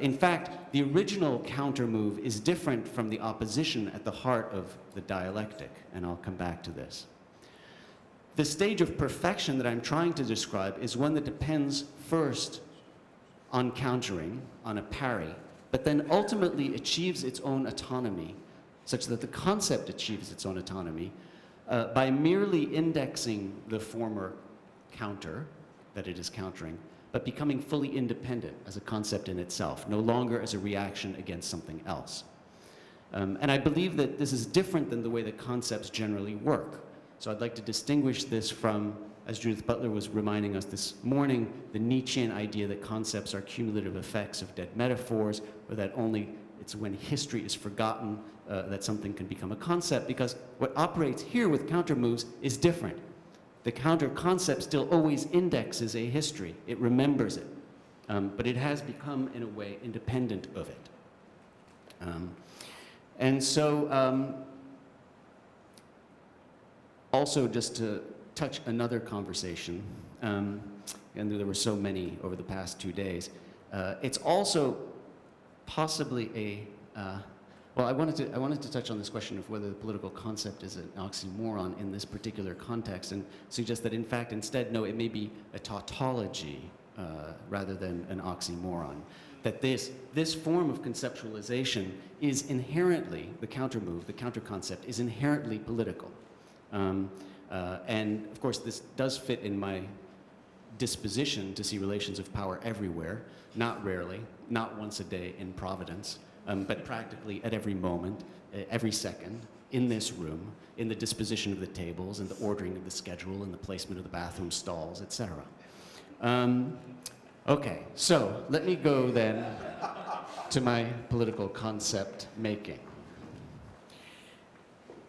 In fact, the original counter move is different from the opposition at the heart of the dialectic, and I'll come back to this. The stage of perfection that I'm trying to describe is one that depends first on countering, on a parry, but then ultimately achieves its own autonomy, such that the concept achieves its own autonomy by merely indexing the former counter that it is countering, but becoming fully independent as a concept in itself, no longer as a reaction against something else. And I believe that this is different than the way that concepts generally work. So I'd like to distinguish this from, as Judith Butler was reminding us this morning, the Nietzschean idea that concepts are cumulative effects of dead metaphors, or that only it's when history is forgotten that something can become a concept, because what operates here with counter moves is different. The counter concept still always indexes a history. It remembers it. But it has become, in a way, independent of it. And so, also just to touch another conversation, and there were so many over the past 2 days, it's also possibly a, well, I wanted to touch on this question of whether the political concept is an oxymoron in this particular context, and suggest that in fact, instead, no, it may be a tautology rather than an oxymoron. That this form of conceptualization is inherently, the counter move, the counter concept, is inherently political. And of course, this does fit in my disposition to see relations of power everywhere, not rarely, not once a day in Providence, but practically at every moment, every second, in this room, in the disposition of the tables, and the ordering of the schedule, and the placement of the bathroom stalls, etc. Okay, so let me go then to my political concept making.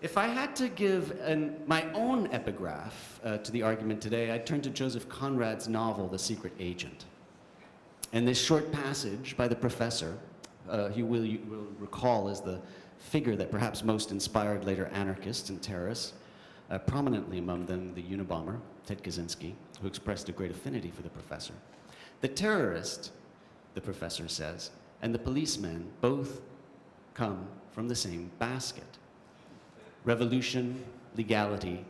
If I had to give my own epigraph to the argument today, I'd turn to Joseph Conrad's novel, The Secret Agent. And this short passage by the professor, you will recall as the figure that perhaps most inspired later anarchists and terrorists, prominently among them the Unabomber, Ted Kaczynski, who expressed a great affinity for the professor. The terrorist, the professor says, and the policeman both come from the same basket. Revolution, legality,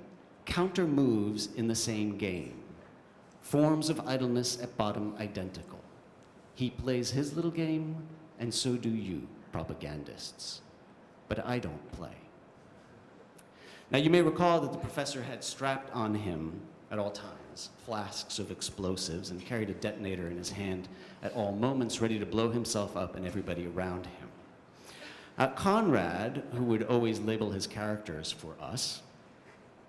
counter moves in the same game. Forms of idleness at bottom identical. He plays his little game, and so do you, propagandists. But I don't play. Now, you may recall that the professor had strapped on him at all times flasks of explosives and carried a detonator in his hand at all moments, ready to blow himself up and everybody around him. Conrad, who would always label his characters for us,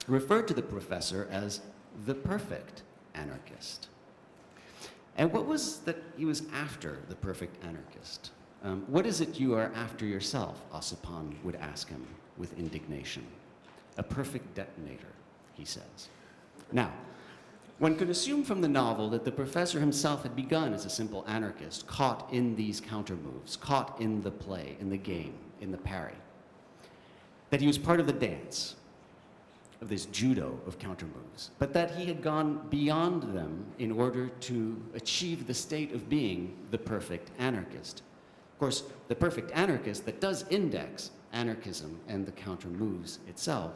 referred to the professor as the perfect anarchist. And what was that he was after, the perfect anarchist? What is it you are after yourself, Ossipon would ask him with indignation. A perfect detonator, he says. Now, one could assume from the novel that the professor himself had begun as a simple anarchist, caught in these counter moves, caught in the play, in the game, in the parry. That he was part of the dance, of this judo of counter moves, but that he had gone beyond them in order to achieve the state of being the perfect anarchist. Of course, the perfect anarchist that does index anarchism and the counter moves itself.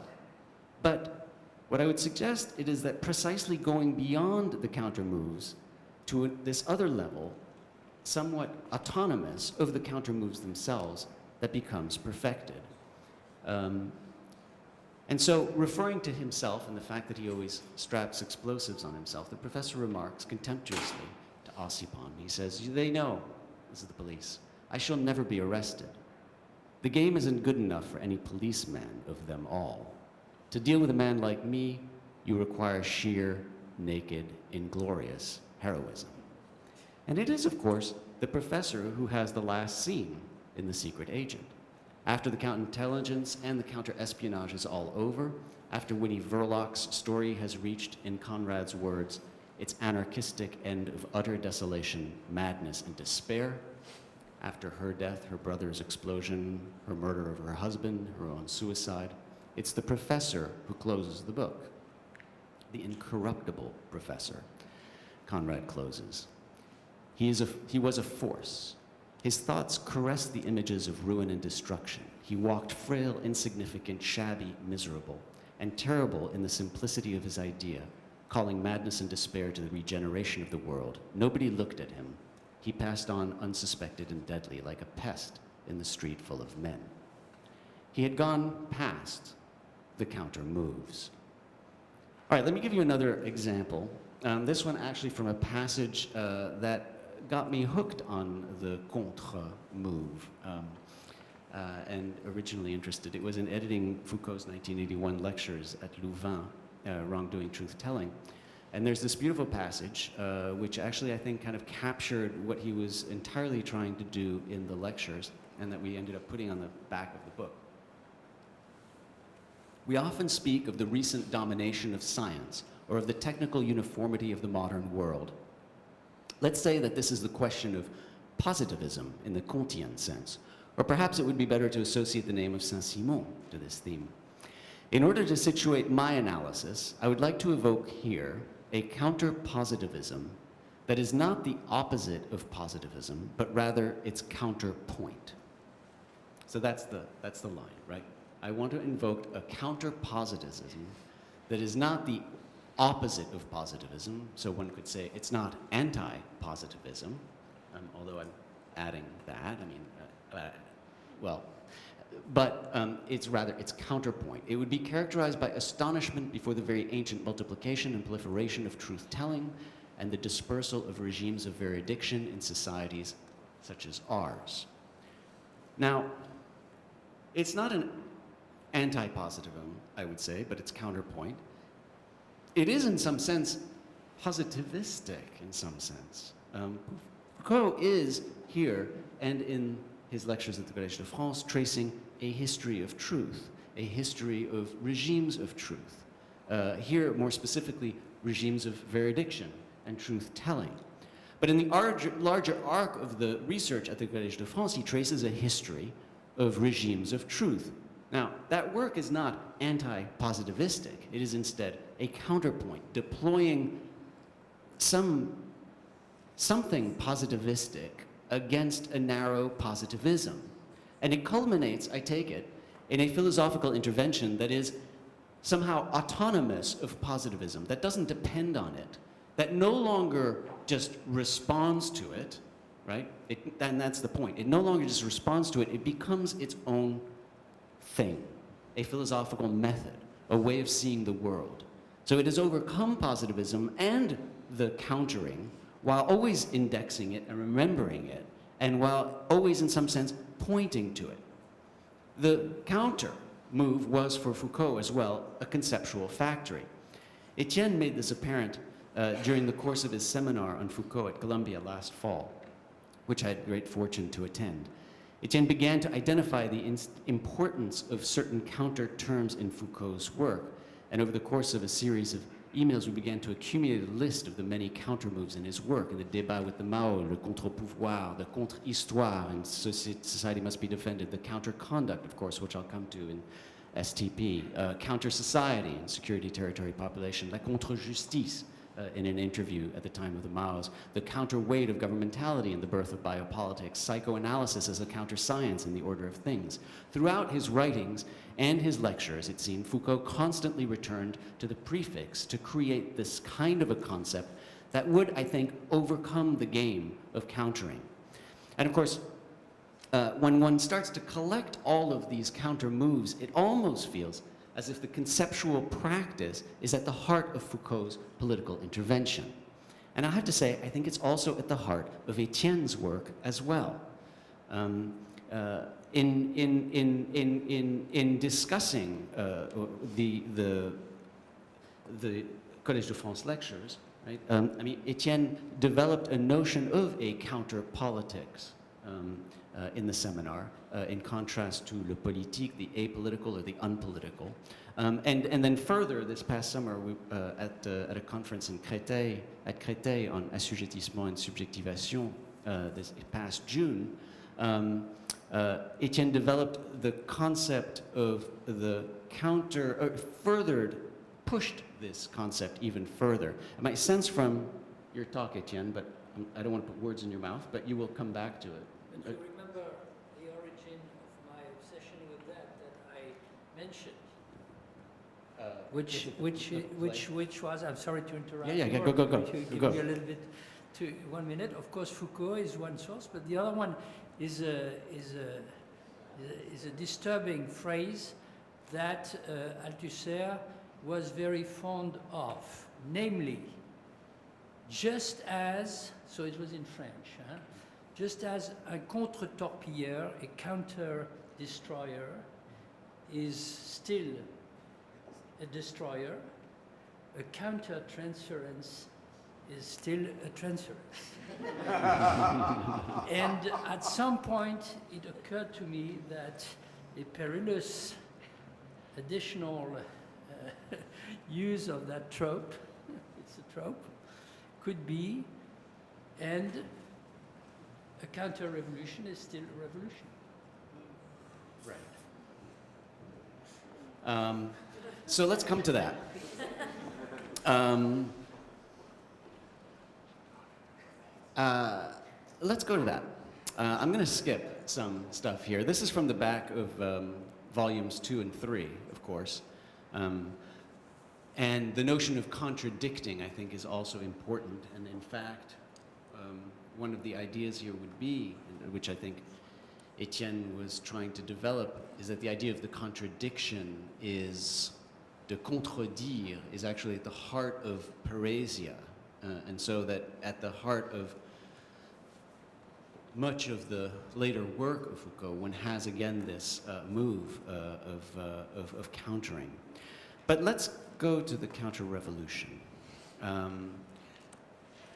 But what I would suggest it is that precisely going beyond the counter moves to this other level, somewhat autonomous of the counter moves themselves, that becomes perfected. And so, referring to himself and the fact that he always straps explosives on himself, the professor remarks contemptuously to Ossipon. He says, "They know," this is the police, "I shall never be arrested. The game isn't good enough for any policeman of them all. To deal with a man like me, you require sheer, naked, inglorious heroism." And it is, of course, the professor who has the last scene in The Secret Agent. After the counterintelligence and the counter-espionage is all over, after Winnie Verloc's story has reached, in Conrad's words, its anarchistic end of utter desolation, madness, and despair, after her death, her brother's explosion, her murder of her husband, her own suicide, it's the professor who closes the book. The incorruptible professor, Conrad closes. He was a force. His thoughts caressed the images of ruin and destruction. He walked frail, insignificant, shabby, miserable, and terrible in the simplicity of his idea, calling madness and despair to the regeneration of the world. Nobody looked at him. He passed on unsuspected and deadly, like a pest in the street full of men. He had gone past the counter moves. All right, let me give you another example. This one actually from a passage that got me hooked on the contre move and originally interested. It was in editing Foucault's 1981 lectures at Louvain, Wrongdoing, Truth-Telling. And there's this beautiful passage, which actually I think kind of captured what he was entirely trying to do in the lectures, and that we ended up putting on the back of the book. We often speak of the recent domination of science, or of the technical uniformity of the modern world. Let's say that this is the question of positivism in the Kantian sense, or perhaps it would be better to associate the name of Saint-Simon to this theme. In order to situate my analysis, I would like to evoke here a counter-positivism that is not the opposite of positivism, but rather its counterpoint. So that's the line, right? I want to invoke a counter-positivism that is not the opposite of positivism, so one could say it's not anti-positivism, although I'm adding that, it's rather its counterpoint. It would be characterized by astonishment before the very ancient multiplication and proliferation of truth-telling and the dispersal of regimes of veridiction in societies such as ours. Now, it's not an anti-positivism, I would say, but it's counterpoint. It is, in some sense, positivistic, in some sense. Foucault is here, and in his lectures at the Collège de France, tracing a history of truth, a history of regimes of truth. Here, more specifically, regimes of veridiction and truth-telling. But in the larger arc of the research at the Collège de France, he traces a history of regimes of truth. Now, that work is not anti-positivistic. It is instead a counterpoint, deploying something positivistic against a narrow positivism. And it culminates, I take it, in a philosophical intervention that is somehow autonomous of positivism, that doesn't depend on it, that no longer just responds to it, right? And that's the point. It no longer just responds to it, it becomes its own thing, a philosophical method, a way of seeing the world. So it has overcome positivism and the countering while always indexing it and remembering it, and while always, in some sense, pointing to it. The counter move was, for Foucault as well, a conceptual factory. Etienne made this apparent during the course of his seminar on Foucault at Columbia last fall, which I had great fortune to attend. Etienne began to identify the importance of certain counter terms in Foucault's work, and over the course of a series of emails, we began to accumulate a list of the many counter moves in his work, in the débat with the Mao, le contre-pouvoir, the contre-histoire, and society must be defended, the counter-conduct, of course, which I'll come to in STP, counter-society and security, territory, population, la contre-justice, in an interview at the time of the Maos, the counterweight of governmentality in the birth of biopolitics, psychoanalysis as a counter-science in the order of things. Throughout his writings and his lectures, it seemed, Foucault constantly returned to the prefix to create this kind of a concept that would, I think, overcome the game of countering. And of course, when one starts to collect all of these counter moves, it almost feels as if the conceptual practice is at the heart of Foucault's political intervention. And I have to say, I think it's also at the heart of Etienne's work as well. In discussing the Collège de France lectures, right? Etienne developed a notion of a counter-politics in the seminar, in contrast to le politique, the apolitical or the unpolitical. And then further, this past summer, at a conference in Créteil, at Créteil on assujettissement and subjectivation, this past June, Etienne developed the concept of the counter, or pushed this concept even further. My sense from your talk, Etienne, but I don't want to put words in your mouth, but you will come back to it. But you remember the origin of my obsession with that I mentioned, which was, I'm sorry to interrupt. Yeah, you, go. Give Go. me a little bit to 1 minute. Of course, Foucault is one source, but the other one is a disturbing phrase that Althusser was very fond of, namely, just as, so it was in French, hein, just as un contre-torpilleur, a counter-destroyer, is still a destroyer, a counter-transference is still a transference. And at some point, it occurred to me that a perilous additional use of that trope, it's a trope, could be, and a counter-revolution is still a revolution. Right. So let's come to that. Let's go to that. I'm going to skip some stuff here. This is from the back of volumes 2 and 3, of course. And the notion of contradicting, I think, is also important. And in fact, one of the ideas here would be, which I think Etienne was trying to develop, is that the idea of the contradiction is, de contredire, is actually at the heart of parasia. And so that at the heart of much of the later work of Foucault, one has again this move of countering. But let's go to the counter-revolution. I'm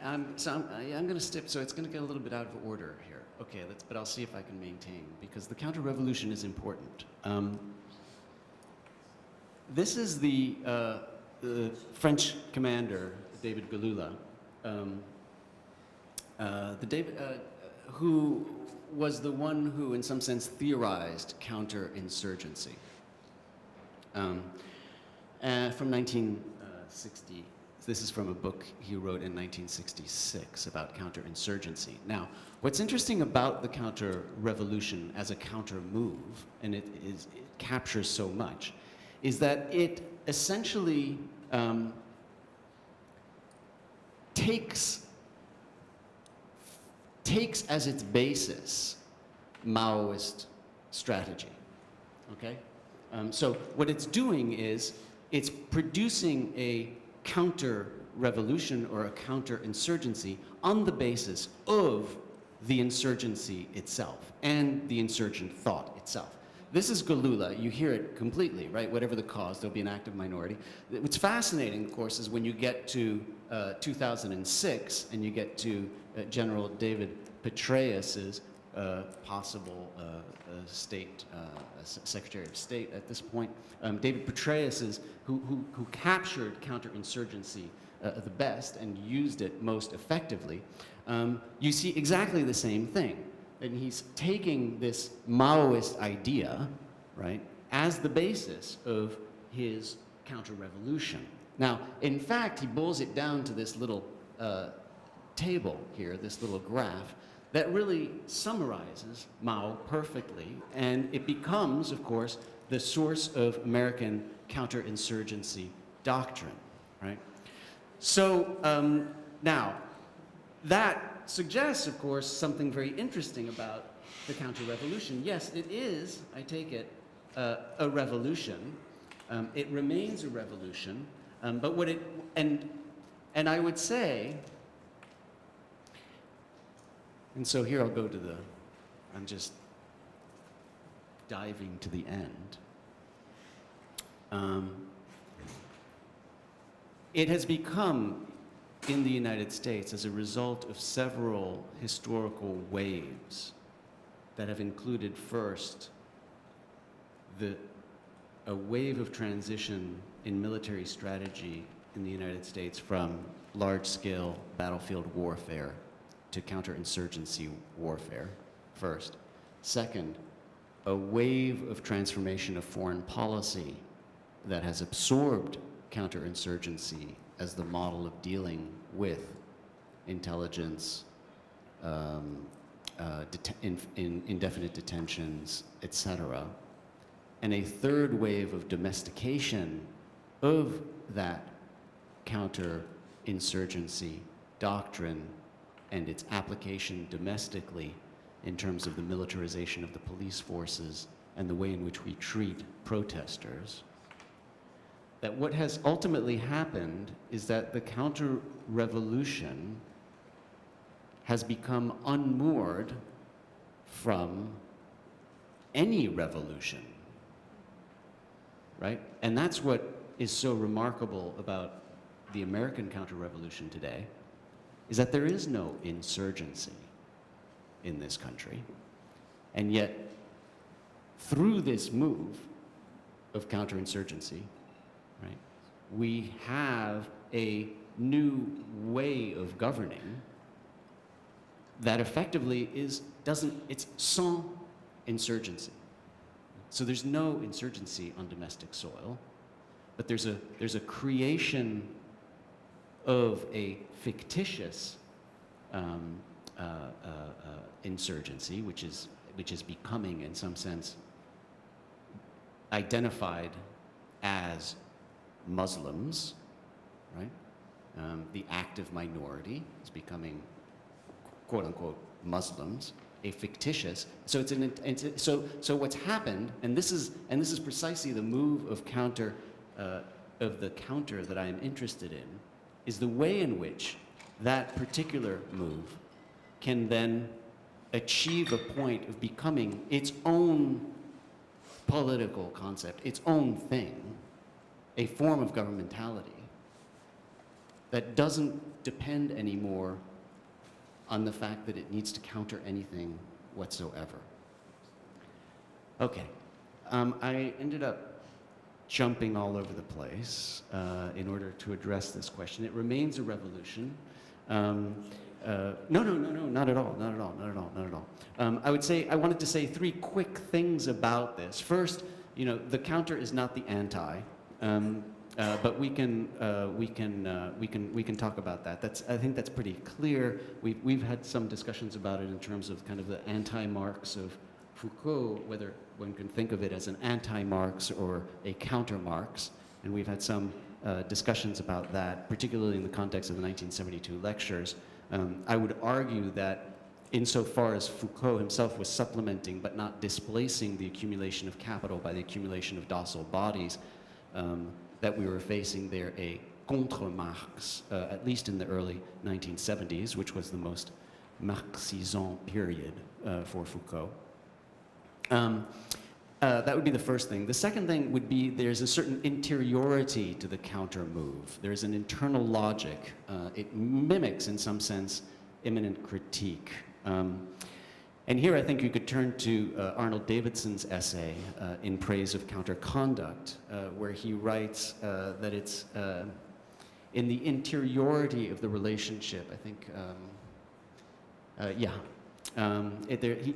going to skip, so it's going to get a little bit out of order here. Okay, but I'll see if I can maintain, because the counter-revolution is important. This is the French commander, David Galula, who was the one who, in some sense, theorized counterinsurgency. From 1960, this is from a book he wrote in 1966 about counterinsurgency. Now, what's interesting about the counter-revolution as a counter-move, and it captures so much, is that it essentially takes as its basis Maoist strategy, okay? So what it's doing is it's producing a counter-revolution or a counter-insurgency on the basis of the insurgency itself and the insurgent thought itself. This is Galula. You hear it completely, right? Whatever the cause, there'll be an active minority. What's fascinating, of course, is when you get to 2006 and you get to General David Petraeus's possible Secretary of State at this point. David Petraeus, who captured counterinsurgency the best and used it most effectively. You see exactly the same thing. And he's taking this Maoist idea, right, as the basis of his counter-revolution. Now, in fact, he boils it down to this little table here, this little graph, that really summarizes Mao perfectly, and it becomes, of course, the source of American counterinsurgency doctrine, right? So now, that suggests, of course, something very interesting about the counter-revolution. Yes, it is, I take it, a revolution. It remains a revolution, but what it, and I would say, and so here I'll go to the, I'm just diving to the end. It has become, in the United States, as a result of several historical waves, that have included first a wave of transition in military strategy in the United States from large-scale battlefield warfare to counterinsurgency warfare, first. Second, a wave of transformation of foreign policy that has absorbed counterinsurgency as the model of dealing with intelligence, indefinite detentions, etc. And a third wave of domestication of that counterinsurgency doctrine and its application domestically in terms of the militarization of the police forces and the way in which we treat protesters. That what has ultimately happened is that the counter-revolution has become unmoored from any revolution, right? And that's what is so remarkable about the American counter-revolution today, is that there is no insurgency in this country. And yet, through this move of counterinsurgency, right, we have a new way of governing that effectively it's sans insurgency. So there's no insurgency on domestic soil, but there's a creation of a fictitious insurgency, which is becoming, in some sense, identified as Muslims, right? The active minority is becoming, quote unquote, Muslims, a fictitious. So so what's happened, and this is precisely the move of the counter that I am interested in, is the way in which that particular move can then achieve a point of becoming its own political concept, its own thing, a form of governmentality that doesn't depend anymore on the fact that it needs to counter anything whatsoever. Okay, I ended up jumping all over the place in order to address this question. It remains a revolution. No, not at all. I wanted to say three quick things about this. First, the counter is not the anti, but we can talk about that. I think that's pretty clear. We've had some discussions about it in terms of kind of the anti-Marx of Foucault, whether one can think of it as an anti-Marx or a counter-Marx, and we've had some discussions about that, particularly in the context of the 1972 lectures. I would argue that insofar as Foucault himself was supplementing but not displacing the accumulation of capital by the accumulation of docile bodies, that we were facing there a contre-Marx, at least in the early 1970s, which was the most Marxisant period for Foucault. That would be the first thing. The second thing would be there's a certain interiority to the counter move. There's an internal logic. It mimics, in some sense, immanent critique. And here I think you could turn to Arnold Davidson's essay in praise of counterconduct, where he writes that it's in the interiority of the relationship, I think,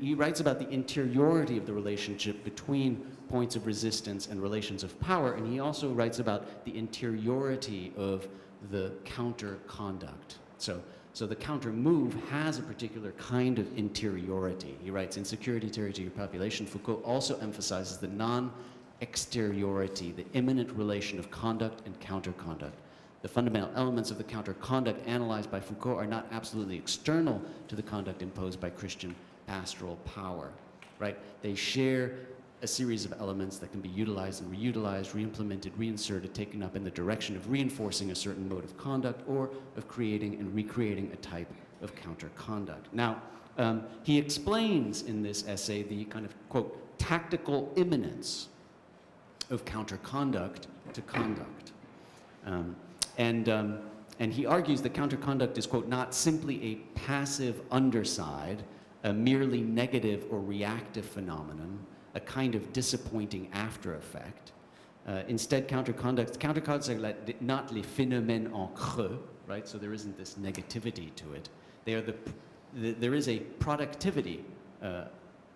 he writes about the interiority of the relationship between points of resistance and relations of power, and he also writes about the interiority of the counter-conduct. So the counter-move has a particular kind of interiority. He writes, in Security, Territory, Population, Foucault also emphasizes the non-exteriority, the immanent relation of conduct and counter-conduct. The fundamental elements of the counter-conduct analyzed by Foucault are not absolutely external to the conduct imposed by Christian pastoral power, right? They share a series of elements that can be utilized and reutilized, reimplemented, reinserted, taken up in the direction of reinforcing a certain mode of conduct or of creating and recreating a type of counter-conduct. Now, he explains in this essay the kind of, quote, tactical immanence of counter-conduct to conduct. And he argues that counterconduct is, quote, not simply a passive underside a merely negative or reactive phenomenon, a kind of disappointing after effect. Instead, counterconducts are like not les phénomènes en creux, right? So there isn't this negativity to it. They are there is a productivity,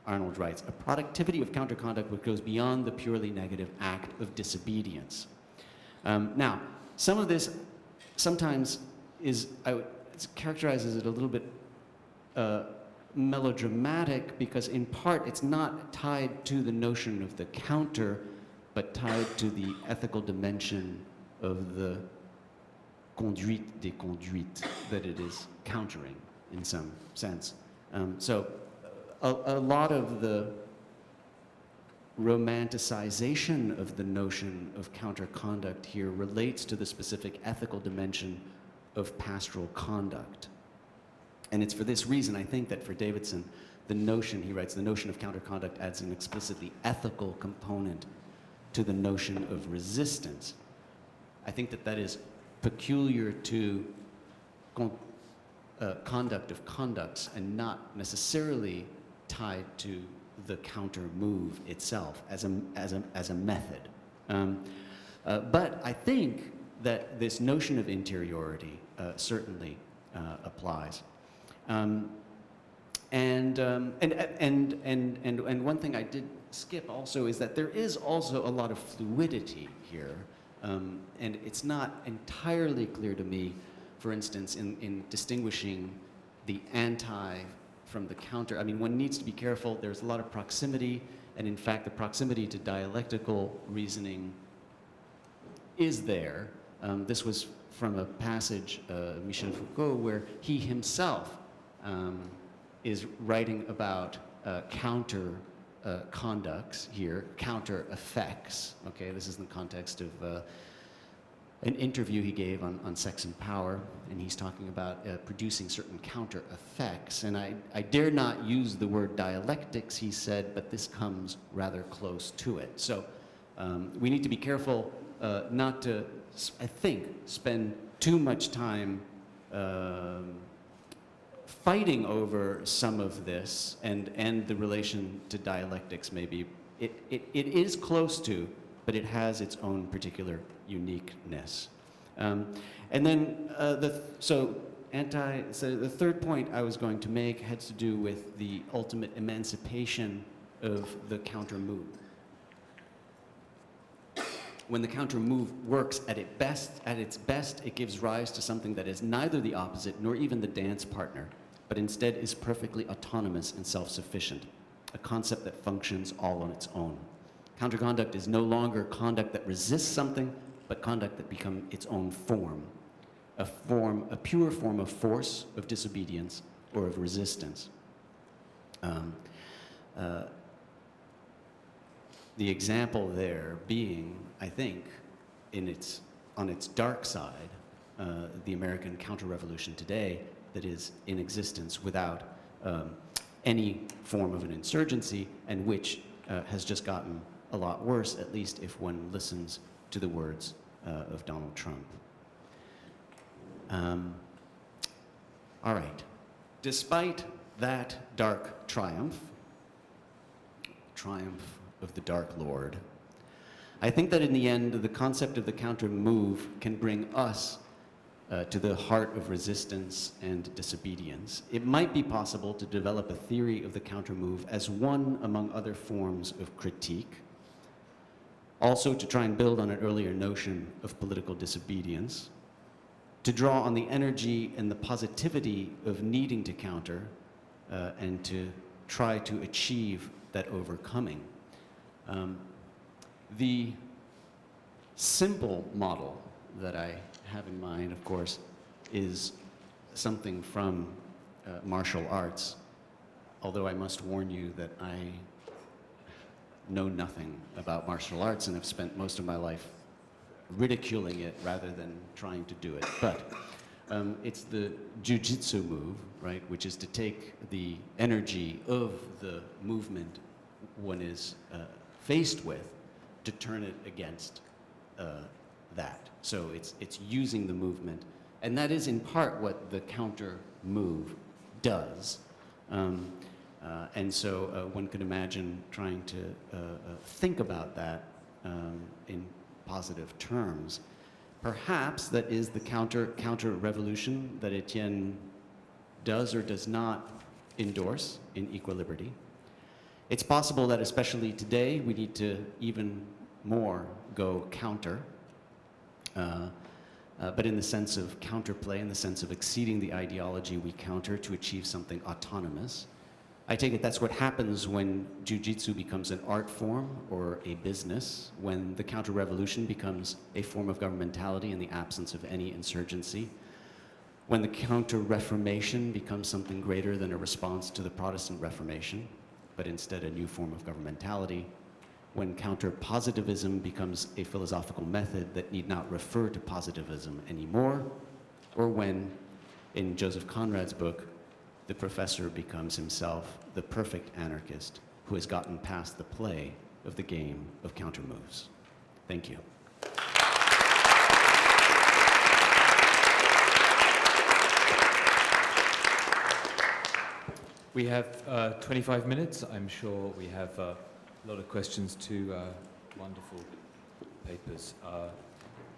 Arnold writes, a productivity of counterconduct which goes beyond the purely negative act of disobedience. Now, some of this sometimes is, characterizes it a little bit melodramatic because in part it's not tied to the notion of the counter, but tied to the ethical dimension of the conduite des conduites that it is countering in some sense. So a lot of the romanticization of the notion of counterconduct here relates to the specific ethical dimension of pastoral conduct. And it's for this reason, I think, that for Davidson, the notion, he writes, the notion of counterconduct adds an explicitly ethical component to the notion of resistance. I think that that is peculiar to conduct of conducts and not necessarily tied to the counter move itself as a method. But I think that this notion of interiority certainly applies. And one thing I did skip also is that there is also a lot of fluidity here. And it's not entirely clear to me, for instance, in distinguishing the anti from the counter. I mean, one needs to be careful. There's a lot of proximity, and in fact, the proximity to dialectical reasoning is there. This was from a passage, Michel Foucault, where he himself is writing about counter conducts here, counter effects. Okay, this is in the context of an interview he gave on Sex and Power, and he's talking about producing certain counter effects. And I dare not use the word dialectics, he said, but this comes rather close to it. So we need to be careful not to, I think, spend too much time fighting over some of this and the relation to dialectics maybe. It is close to, but it has its own particular uniqueness. And then, so the third point I was going to make had to do with the ultimate emancipation of the counter move. When the counter move works at its best, it gives rise to something that is neither the opposite nor even the dance partner, but instead is perfectly autonomous and self-sufficient, a concept that functions all on its own. Counterconduct is no longer conduct that resists something, but conduct that becomes its own form, a pure form of force, of disobedience, or of resistance. The example there being, I think, on its dark side, the American counter-revolution today that is in existence without any form of an insurgency, and which has just gotten a lot worse, at least if one listens to the words of Donald Trump. All right. Despite that dark triumph of the Dark Lord, I think that in the end, the concept of the counter move can bring us to the heart of resistance and disobedience. It might be possible to develop a theory of the counter move as one among other forms of critique, also to try and build on an earlier notion of political disobedience, to draw on the energy and the positivity of needing to counter, and to try to achieve that overcoming. The simple model that I have in mind, of course, is something from martial arts, although I must warn you that I know nothing about martial arts and have spent most of my life ridiculing it rather than trying to do it. But it's the jiu-jitsu move, right, which is to take the energy of the movement one is faced with to turn it against that. So it's using the movement, and that is in part what the counter move does. And so one could imagine trying to think about that in positive terms. Perhaps that is the counter-revolution that Etienne does or does not endorse in Equilibrity. It's possible that especially today we need to even more go counter, but in the sense of counterplay, in the sense of exceeding the ideology we counter to achieve something autonomous. I take it that's what happens when jiu-jitsu becomes an art form or a business, when the counter-revolution becomes a form of governmentality in the absence of any insurgency, when the counter-reformation becomes something greater than a response to the Protestant Reformation, but instead a new form of governmentality, when counter-positivism becomes a philosophical method that need not refer to positivism anymore, or when, in Joseph Conrad's book, the professor becomes himself the perfect anarchist who has gotten past the play of the game of counter-moves. Thank you. We have 25 minutes. I'm sure we have a lot of questions to wonderful papers.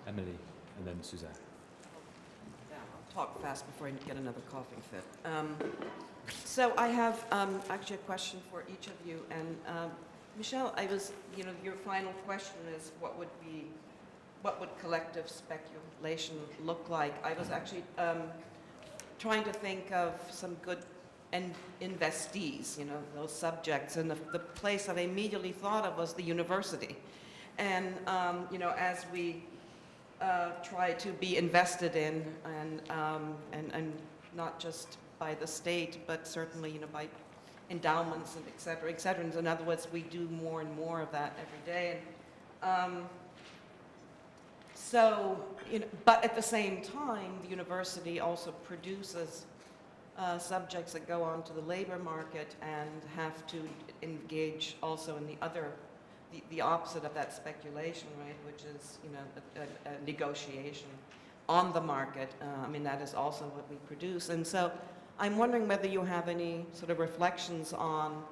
Emily, and then Suzanne. Yeah, I'll talk fast before I get another coughing fit. So I have actually a question for each of you. And Michel, your final question is what would collective speculation look like? I was actually trying to think of some good investees, those subjects. And the place that I immediately thought of was the university. And, as we try to be invested in and not just by the state, but certainly, by endowments and et cetera, et cetera. And in other words, we do more and more of that every day. And, but at the same time, the university also produces subjects that go on to the labor market and have to engage also in the opposite of that speculation, right, which is, a negotiation on the market. That is also what we produce. And so I'm wondering whether you have any sort of reflections on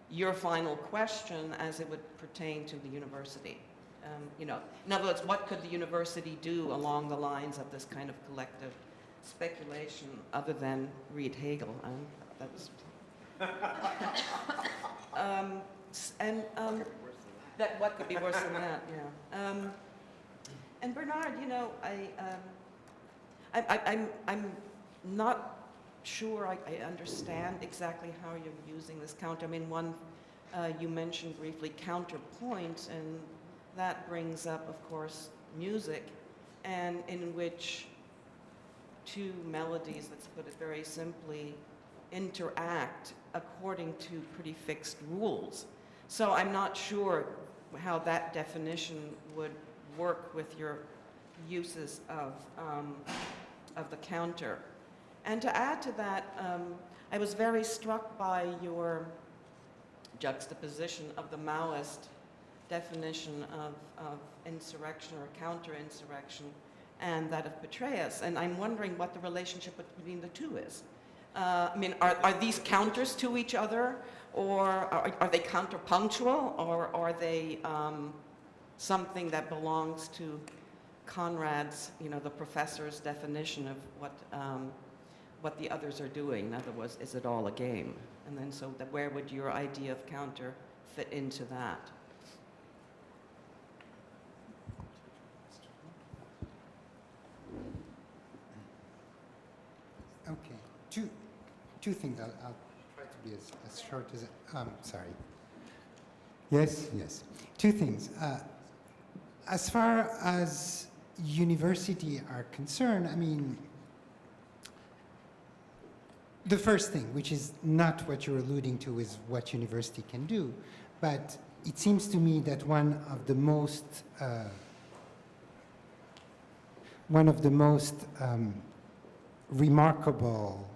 your final question as it would pertain to the university. In other words, what could the university do along the lines of this kind of collective speculation other than read Hegel? That was that what could be worse than that? Yeah. And Bernard, I'm not sure I understand exactly how you're using this counter. One, you mentioned briefly counterpoint, and that brings up, of course, music, and in which two melodies, let's put it very simply, interact according to pretty fixed rules. So I'm not sure how that definition would work with your uses of the counter. And to add to that, I was very struck by your juxtaposition of the Maoist definition of insurrection or counter-insurrection and that of Petraeus. And I'm wondering what the relationship between the two is. Are these counters to each other, or are they counterpunctual, or are they something that belongs to Conrad's, the professor's definition of what the others are doing? In other words, is it all a game? And then where would your idea of counter fit into that? Okay, two things. I'll try to be as short as sorry. Yes. Two things. As far as university are concerned, the first thing, which is not what you're alluding to, is what university can do, but it seems to me that one of the most remarkable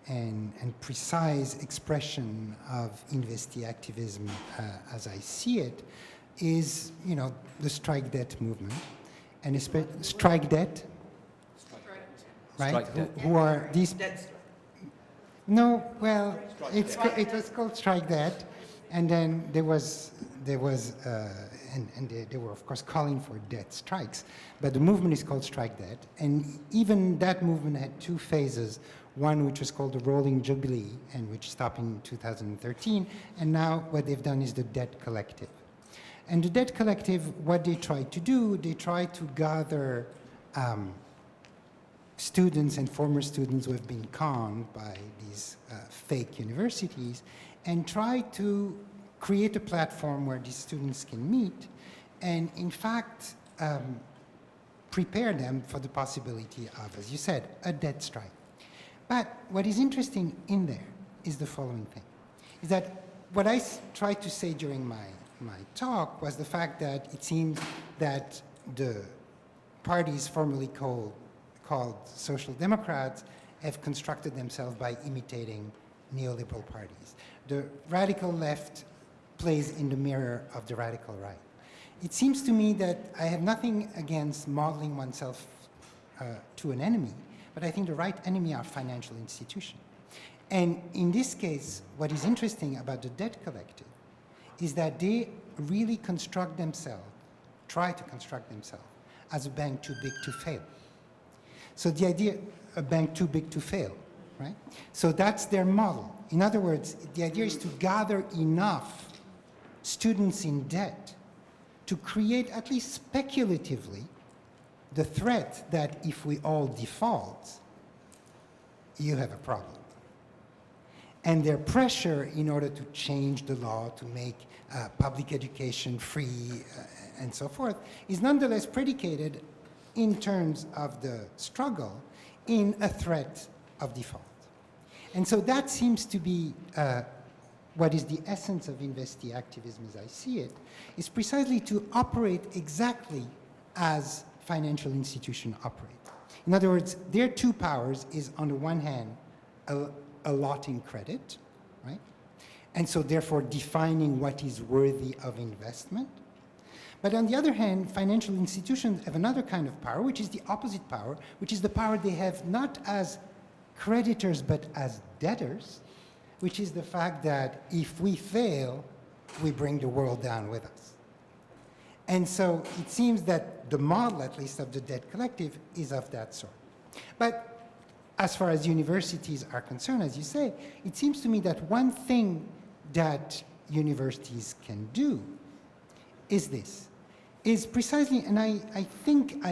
and precise expression of investee activism, as I see it, is the strike debt movement, and strike debt, right? Strike debt. Who are these? No, well, it was called Strike That, and then there was, they were of course calling for debt strikes, but the movement is called Strike That, and even that movement had two phases, one which was called the Rolling Jubilee, and which stopped in 2013, and now what they've done is the Debt Collective. And the Debt Collective, what they tried to do, they tried to gather students and former students who have been conned by these fake universities and try to create a platform where these students can meet and, in fact, prepare them for the possibility of, as you said, a debt strike. But what is interesting in there is the following thing, is that what I tried to say during my talk was the fact that it seems that the parties formerly called Social Democrats have constructed themselves by imitating neoliberal parties. The radical left plays in the mirror of the radical right. It seems to me that I have nothing against modeling oneself to an enemy, but I think the right enemy are financial institutions. And in this case, what is interesting about the Debt Collective is that they really construct themselves, try to construct themselves as a bank too big to fail. So the idea, a bank too big to fail, right? So that's their model. In other words, the idea is to gather enough students in debt to create, at least speculatively, the threat that if we all default, you have a problem. And their pressure in order to change the law, to make public education free, and so forth, is nonetheless predicated in terms of the struggle in a threat of default. And so that seems to be what is the essence of investee activism as I see it, is precisely to operate exactly as financial institutions operate. In other words, their two powers is, on the one hand, allotting credit, right? And so therefore defining what is worthy of investment. But on the other hand, financial institutions have another kind of power, which is the opposite power, which is the power they have not as creditors, but as debtors, which is the fact that if we fail, we bring the world down with us. And so it seems that the model, at least, of the Debt Collective is of that sort. But as far as universities are concerned, as you say, it seems to me that one thing that universities can do is this, is precisely, and I think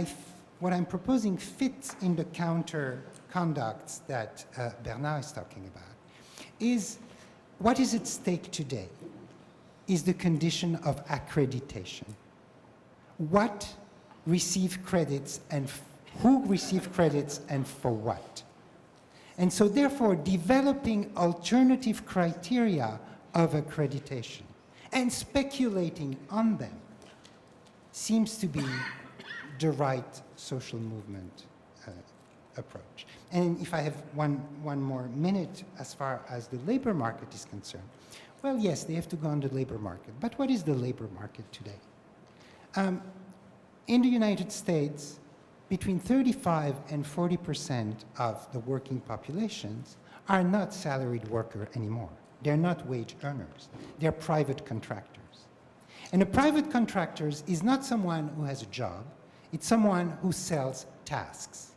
what I'm proposing fits in the counter conducts that Bernard is talking about, is what is at stake today is the condition of accreditation. What receive credits and who receive credits and for what? And so therefore developing alternative criteria of accreditation and speculating on them seems to be the right social movement approach. And if I have one more minute as far as the labor market is concerned, well, yes, they have to go on the labor market. But what is the labor market today? In the United States, between 35 and 40% of the working populations are not salaried workers anymore. They're not wage earners. They're private contractors. And a private contractor is not someone who has a job. It's someone who sells tasks.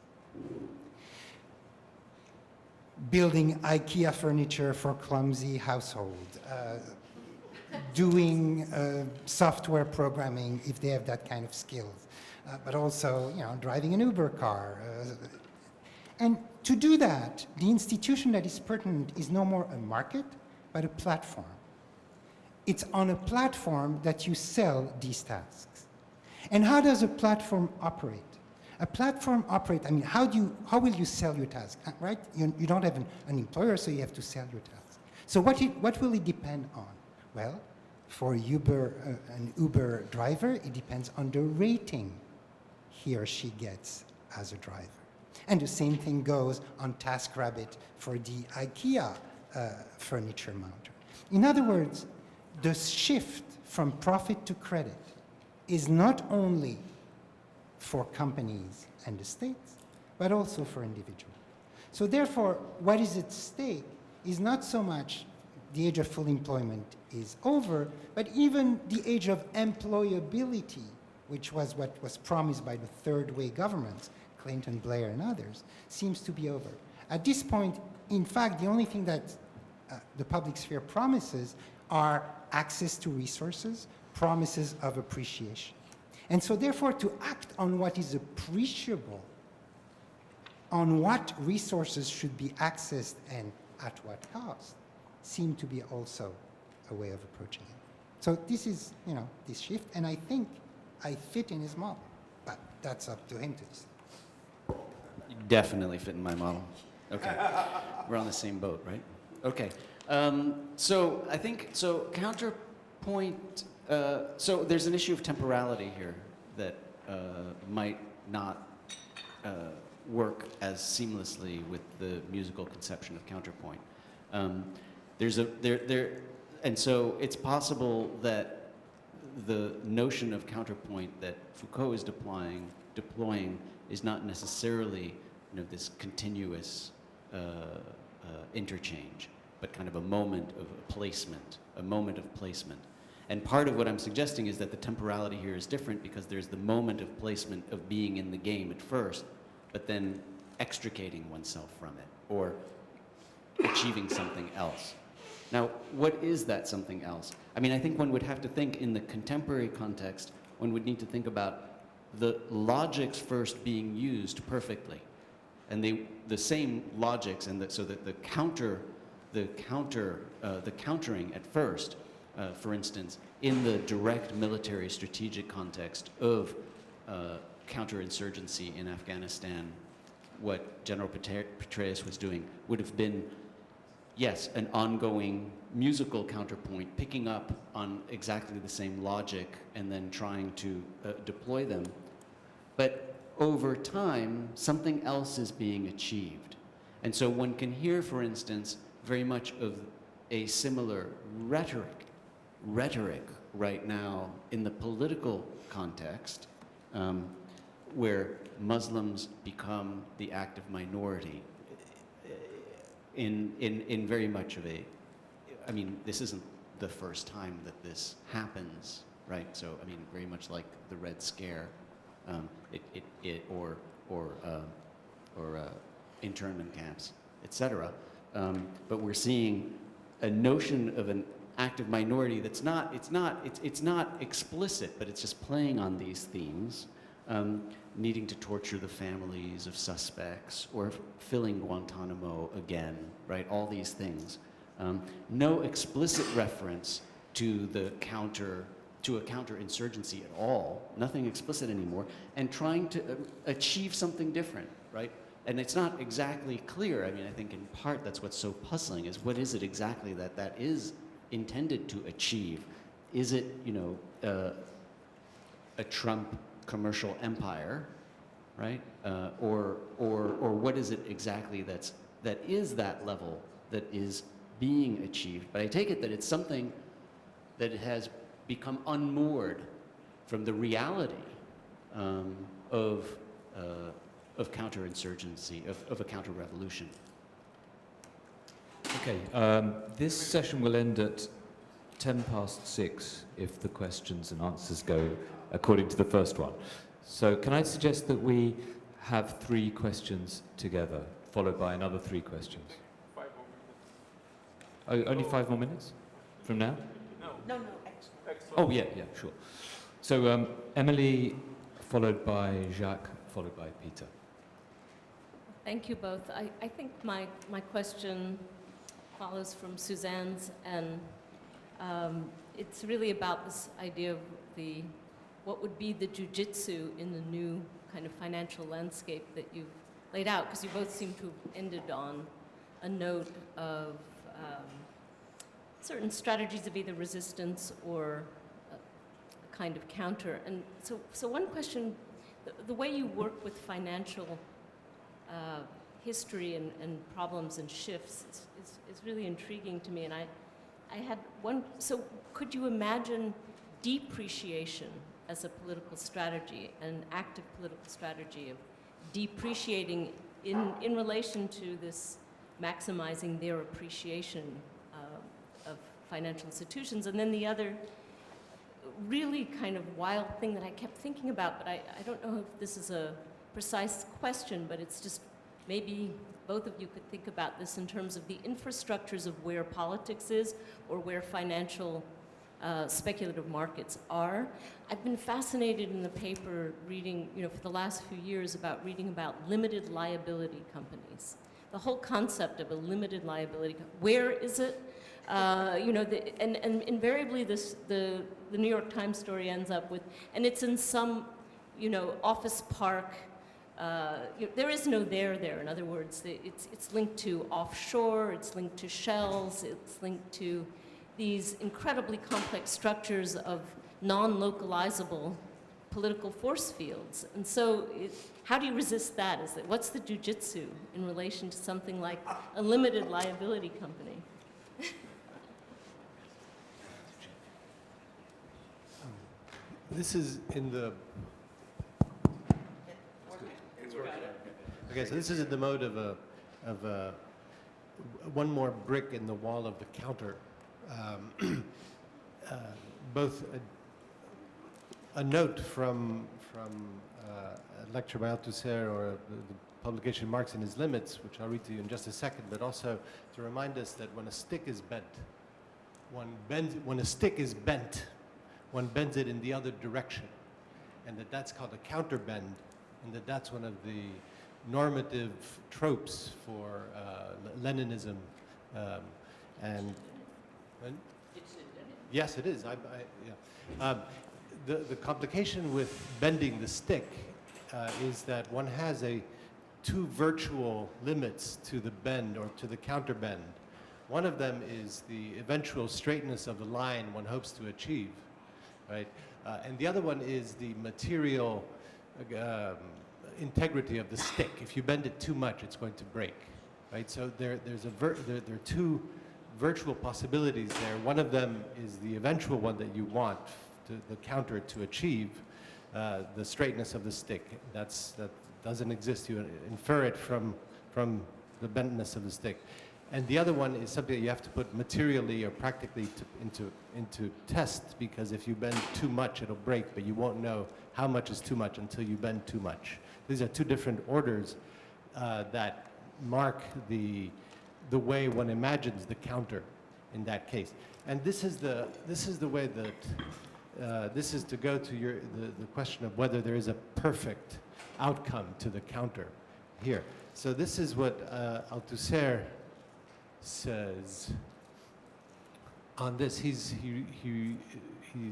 Building IKEA furniture for clumsy household, doing software programming if they have that kind of skills, but also, driving an Uber car. And to do that, the institution that is pertinent is no more a market, but a platform. It's on a platform that you sell these tasks. And how does a platform operate? A platform operates, how will you sell your task, right? You don't have an employer, so you have to sell your task. So what will it depend on? Well, for an Uber driver, it depends on the rating he or she gets as a driver. And the same thing goes on TaskRabbit for the IKEA furniture mounter. In other words, the shift from profit to credit is not only for companies and the states, but also for individuals. So therefore, what is at stake is not so much the age of full employment is over, but even the age of employability, which was what was promised by the third way governments, Clinton, Blair, and others, seems to be over. At this point, in fact, the only thing that the public sphere promises are access to resources, promises of appreciation. And so therefore, to act on what is appreciable, on what resources should be accessed and at what cost, seem to be also a way of approaching it. So this is, you know, this shift, and I think I fit in his model, but that's up to him to decide. You definitely fit in my model. Okay. We're on the same boat, right? Okay. So I think, so counterpoint, so there's an issue of temporality here that might not work as seamlessly with the musical conception of counterpoint. And so it's possible that the notion of counterpoint that Foucault is deploying is not necessarily, you know, this continuous interchange, but kind of a moment of placement, a moment of placement. And part of what I'm suggesting is that the temporality here is different because there's the moment of placement of being in the game at first, but then extricating oneself from it or achieving something else. Now, what is that something else? I mean, I think one would have to think in the contemporary context, one would need to think about the logics first being used perfectly. And the same logics, and so that the countering at first, for instance, in the direct military strategic context of counterinsurgency in Afghanistan, what General Petraeus was doing would have been, yes, an ongoing musical counterpoint, picking up on exactly the same logic and then trying to deploy them. But over time, something else is being achieved. And so one can hear, for instance, very much of a similar rhetoric right now in the political context, where Muslims become the active minority in very much of a, I mean, this isn't the first time that this happens, right? So, I mean, very much like the Red Scare, or internment camps, etc. But we're seeing a notion of an active minority that's not, it's not explicit, but it's just playing on these themes, needing to torture the families of suspects or filling Guantanamo again, right? All these things. No explicit reference to the to a counterinsurgency at all, nothing explicit anymore, and trying to achieve something different, right? And it's not exactly clear. I mean, I think in part that's what's so puzzling is what is it exactly that is intended to achieve? Is it, you know, a Trump commercial empire, right? Or what is it exactly that is that level that is being achieved? But I take it that it's something that has become unmoored from the reality of counterinsurgency, of a counter-revolution. Okay, this session will end at 6:10 if the questions and answers go according to the first one. So can I suggest that we have 3 questions together, followed by another 3 questions? 5 more minutes. Oh, only 5 more minutes from now? No, Extra. Oh, yeah, sure. So Emily, followed by Jacques, followed by Peter. Thank you both. I think my question follows from Suzanne's, and it's really about this idea of what would be the jujitsu in the new kind of financial landscape that you've laid out, because you both seem to have ended on a note of certain strategies of either resistance or a kind of counter. And so one question, the way you work with financial history and problems and shifts is really intriguing to me. And I had one, so could you imagine depreciation as a political strategy, an active political strategy of depreciating in relation to this maximizing their appreciation of financial institutions. And then the other really kind of wild thing that I kept thinking about, but I don't know if this is a precise question, but it's just maybe both of you could think about this in terms of the infrastructures of where politics is or where financial speculative markets are. I've been fascinated in the paper reading, for the last few years reading about limited liability companies. The whole concept of a limited liability, where is it? And invariably the New York Times story ends up with, and it's in some, office park. There is no there. In other words, it's linked to offshore, it's linked to shells, it's linked to these incredibly complex structures of non-localizable political force fields. And so how do you resist that? What's the jujitsu in relation to something like a limited liability company? This is in the... Okay, so this is in the mode of one more brick in the wall of the counter. Both a note from a lecture by Althusser or the publication Marx and His Limits, which I'll read to you in just a second, but also to remind us that when a stick is bent, one bends it in the other direction, and that's called a counter bend, and that's one of the normative tropes for Leninism, and yes, it is. Yeah. The complication with bending the stick is that one has two virtual limits to the bend or to the counter bend. One of them is the eventual straightness of the line one hopes to achieve, right? And the other one is the material integrity of the stick. If you bend it too much, it's going to break, right? So there are two virtual possibilities there. One of them is the eventual one that you want the counter to achieve, the straightness of the stick. That doesn't exist. You infer it from the bentness of the stick. And the other one is something that you have to put materially or practically into test, because if you bend too much, it'll break, but you won't know how much is too much until you bend too much. These are two different orders that mark the way one imagines the counter in that case. And this is the way that this is to go to the question of whether there is a perfect outcome to the counter here. So this is what Althusser says on this. He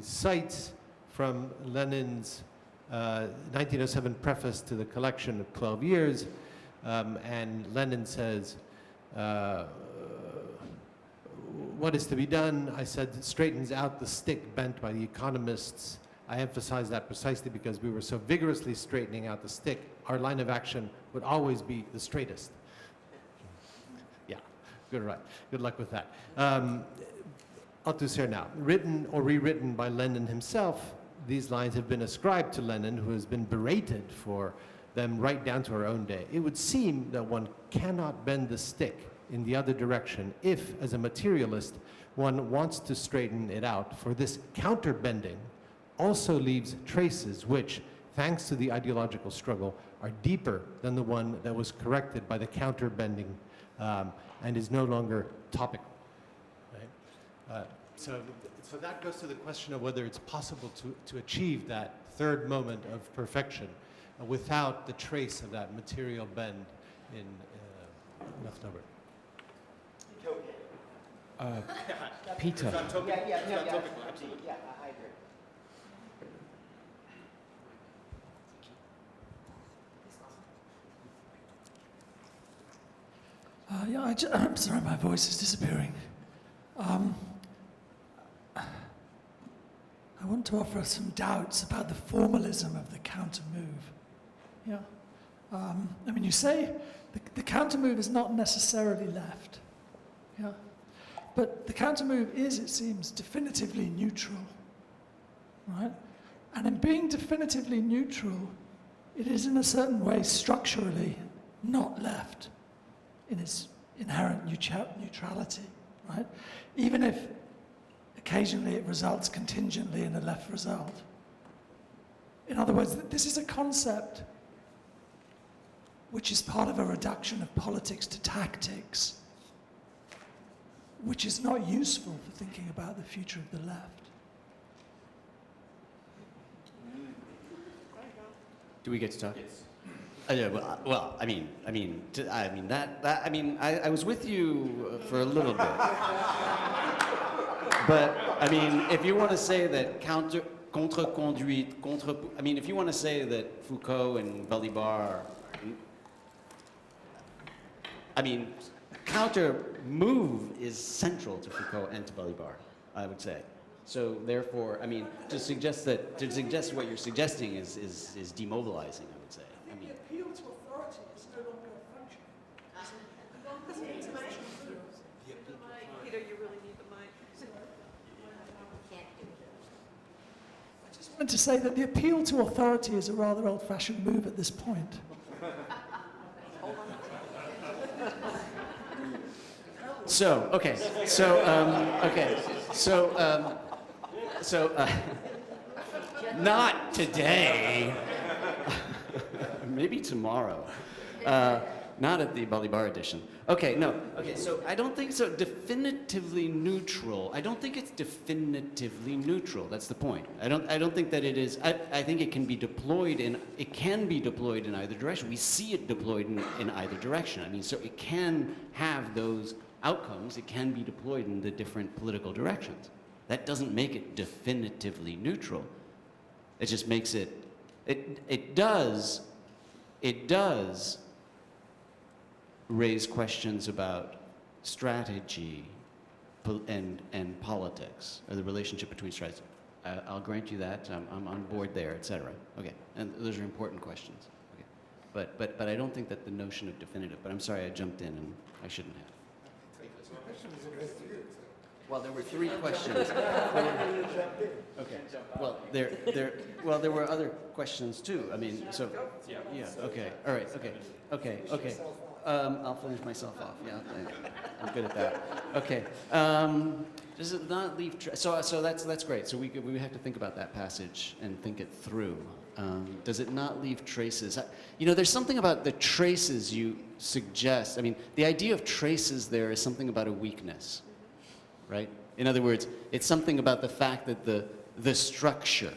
cites from Lenin's 1907 preface to the collection of 12 Years, and Lenin says, what is to be done? I said, straightens out the stick bent by the economists. I emphasize that precisely because we were so vigorously straightening out the stick, our line of action would always be the straightest. Yeah, good luck with that. Althusser now, written or rewritten by Lenin himself, these lines have been ascribed to Lenin, who has been berated for them right down to our own day. It would seem that one cannot bend the stick in the other direction if, as a materialist, one wants to straighten it out, for this counter-bending also leaves traces which, thanks to the ideological struggle, are deeper than the one that was corrected by the counter-bending and is no longer topical. Right? So that goes to the question of whether it's possible to achieve that third moment of perfection without the trace of that material bend in left over. Peter. Yeah, absolutely. Yeah, I agree. I'm sorry, my voice is disappearing. I want to offer some doubts about the formalism of the counter move. Yeah. I mean, you say the counter move is not necessarily left. Yeah. But the counter move is, it seems, definitively neutral. Right? And in being definitively neutral, it is in a certain way structurally not left in its inherent neutrality, right? Even if occasionally it results contingently in a left result. In other words, this is a concept which is part of a reduction of politics to tactics, which is not useful for thinking about the future of the left. Do we get to talk? Yes. Well, I was with you for a little bit. But, I mean, if you want to say that contre-conduite, if you want to say that Foucault and Balibar, counter-move is central to Foucault and to Balibar, I would say. So therefore, to suggest what you're suggesting is demobilizing, I would say. The appeal to authority is no longer a function. Peter, you really need the mic. I just wanted to say that the appeal to authority is a rather old-fashioned move at this point. Not today. Maybe tomorrow. Not at the Balibar edition. Okay, no. Okay, so I don't think so. Definitively neutral. I don't think it's definitively neutral. That's the point. I don't think that it is. I think it can be deployed in either direction. We see it deployed in either direction. So it can have those outcomes. It can be deployed in the different political directions. That doesn't make it definitively neutral. It just makes it. It does raise questions about strategy and politics, or the relationship between strategy. I'll grant you that. I'm on board there, etc. Okay, and those are important questions. Okay, but I don't think that the notion of definitive. But I'm sorry I jumped in and I shouldn't have. Well, there were three questions. Okay. Well, there were other questions too. Yeah. Okay. All right. Okay. I'll finish myself off. Yeah, I'm good at that. Okay. Does it not leave? So that's great. So we have to think about that passage and think it through. Does it not leave traces? There's something about the traces you suggest. The idea of traces there is something about a weakness. Right? In other words, it's something about the fact that the structure,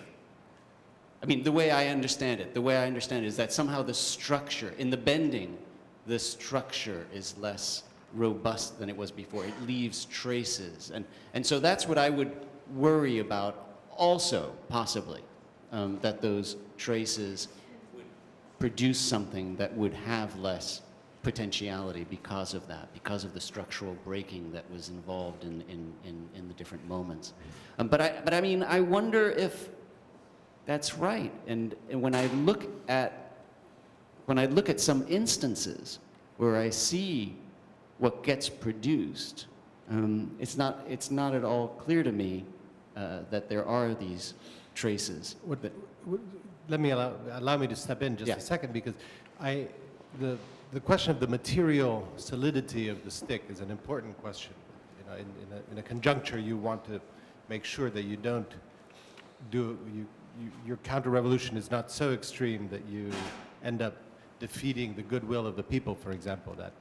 the way I understand it is that somehow the structure, in the bending, the structure is less robust than it was before. It leaves traces. And so that's what I would worry about also, possibly, that those traces would produce something that would have less potentiality because of that, because of the structural breaking that was involved in the different moments. But I wonder if that's right. And when I look at some instances where I see what gets produced, it's not at all clear to me that there are these traces. Let me allow me to step in just a second, because the question of the material solidity of the stick is an important question. In a conjuncture, you want to make sure that you don't your counter-revolution is not so extreme that you end up defeating the goodwill of the people, for example, that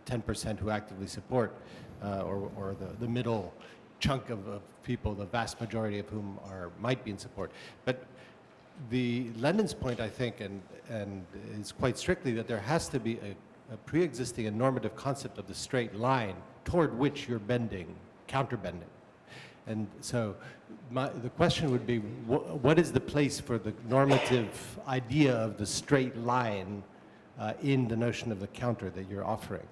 10% who actively support, or the middle chunk of people, the vast majority of whom might be in support. But Lenin's point, I think, and is quite strictly that there has to be a pre-existing and normative concept of the straight line toward which you're bending, counter-bending. And so the question would be, what is the place for the normative idea of the straight line in the notion of the counter that you're offering?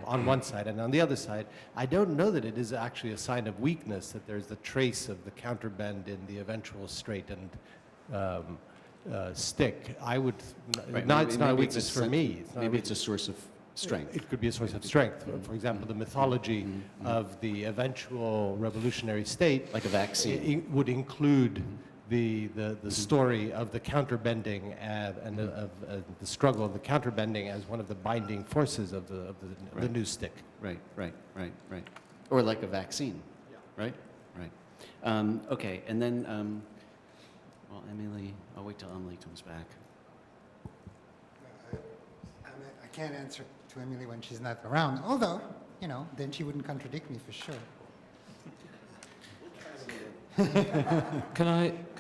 On one side, and on the other side, I don't know that it is actually a sign of weakness that there's the trace of the counterbend in the eventual straightened stick. I would, it's not a weakness for me. Maybe it's a source of strength. It could be a source of strength. For example, the mythology of the eventual revolutionary state, like a vaccine, would include the story of the counterbending and of the struggle of the counterbending as one of the binding forces of the Right. new stick. Right. Or like a vaccine, right? Right. Okay, and then, well, Emily, I'll wait till Emily comes back. I can't answer to Emily when she's not around, although, you know, then she wouldn't contradict me for sure. Can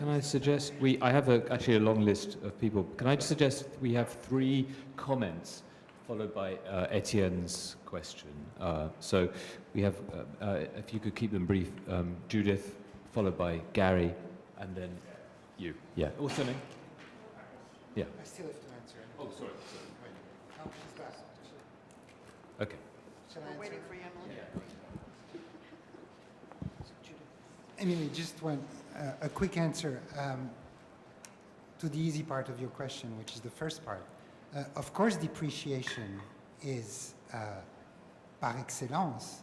I suggest I have actually a long list of people. Can I suggest we have 3 comments followed by Etienne's question? So we have, if you could keep them brief, Judith, followed by Gary, and then you. Yeah. What's your name? Yeah. I still have to answer. Oh, sorry. Oh, she's back. Okay. Shall I We're answer? waiting for you, Emily. Emily, just a quick answer to the easy part of your question, which is the first part. Of course, depreciation is, par excellence,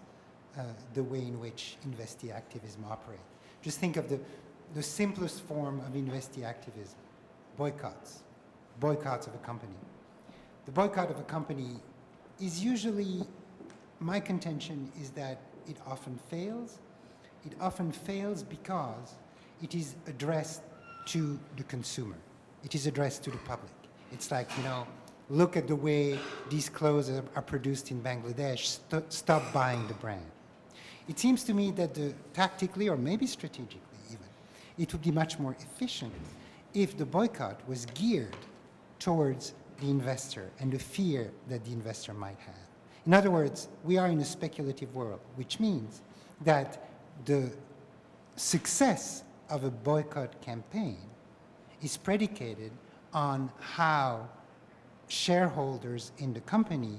the way in which investee activism operates. Just think of the simplest form of investee activism, boycotts of a company. The boycott of a company is usually, my contention is that it often fails. It often fails because it is addressed to the consumer. It is addressed to the public. It's like, you know, look at the way these clothes are produced in Bangladesh. Stop buying the brand. It seems to me that tactically, or maybe strategically even, it would be much more efficient if the boycott was geared towards the investor and the fear that the investor might have. In other words, we are in a speculative world, which means that the success of a boycott campaign is predicated on how shareholders in the company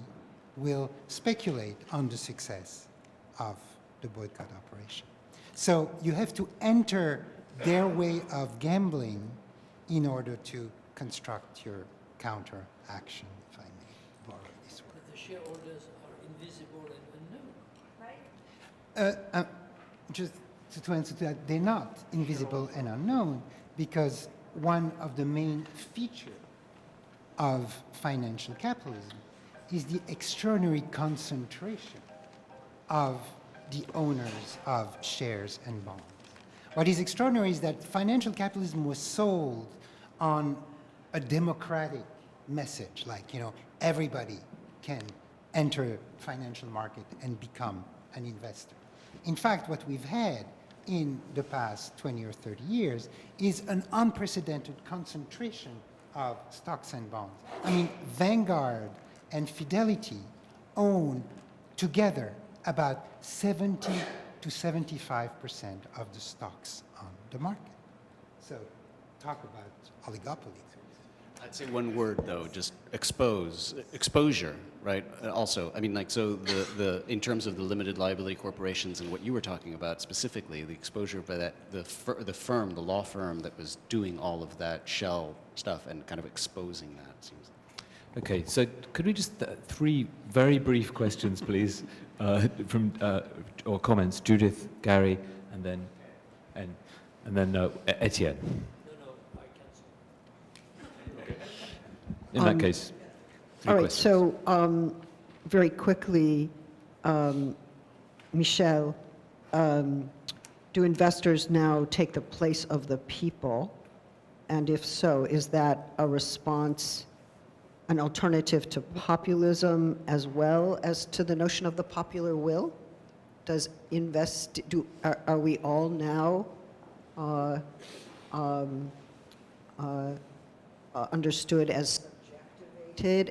will speculate on the success of the boycott operation. So you have to enter their way of gambling in order to construct your counter action, if I may borrow this word. But the shareholders are invisible and unknown. Just to answer to that, they're not invisible and unknown because one of the main features of financial capitalism is the extraordinary concentration of the owners of shares and bonds. What is extraordinary is that financial capitalism was sold on a democratic message, like, you know, everybody can enter financial market and become an investor. In fact, what we've had in the past 20 or 30 years is an unprecedented concentration of stocks and bonds. I mean, Vanguard and Fidelity own together about 70 to 75% of the stocks on the market. So talk about oligopoly. I'd say one word though, just exposure, right? Also, I mean, like, so in terms of the limited liability corporations and what you were talking about specifically, the exposure by that, the law firm that was doing all of that shell stuff and kind of exposing that, seems. Okay, so could we just 3 very brief questions, please, from or comments, Judith, Gary, and then Etienne. In that case, 3 All right, questions. so very quickly, Michel, do investors now take the place of the people? And if so, is that a response, an alternative to populism as well as to the notion of the popular will? Does are we all now understood as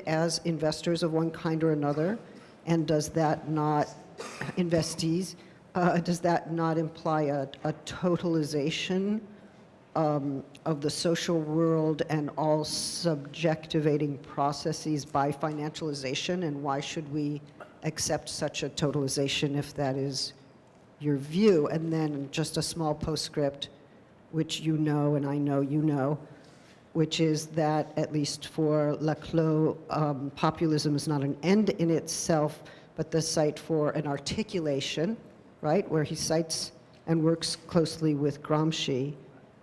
as investors of one kind or another, and does that not, investees, does that not imply a totalization of the social world and all subjectivating processes by financialization, and why should we accept such a totalization if that is your view? And then just a small postscript, which you know and I know you know, which is that, at least for Laclos, populism is not an end in itself, but the site for an articulation, right, where he cites and works closely with Gramsci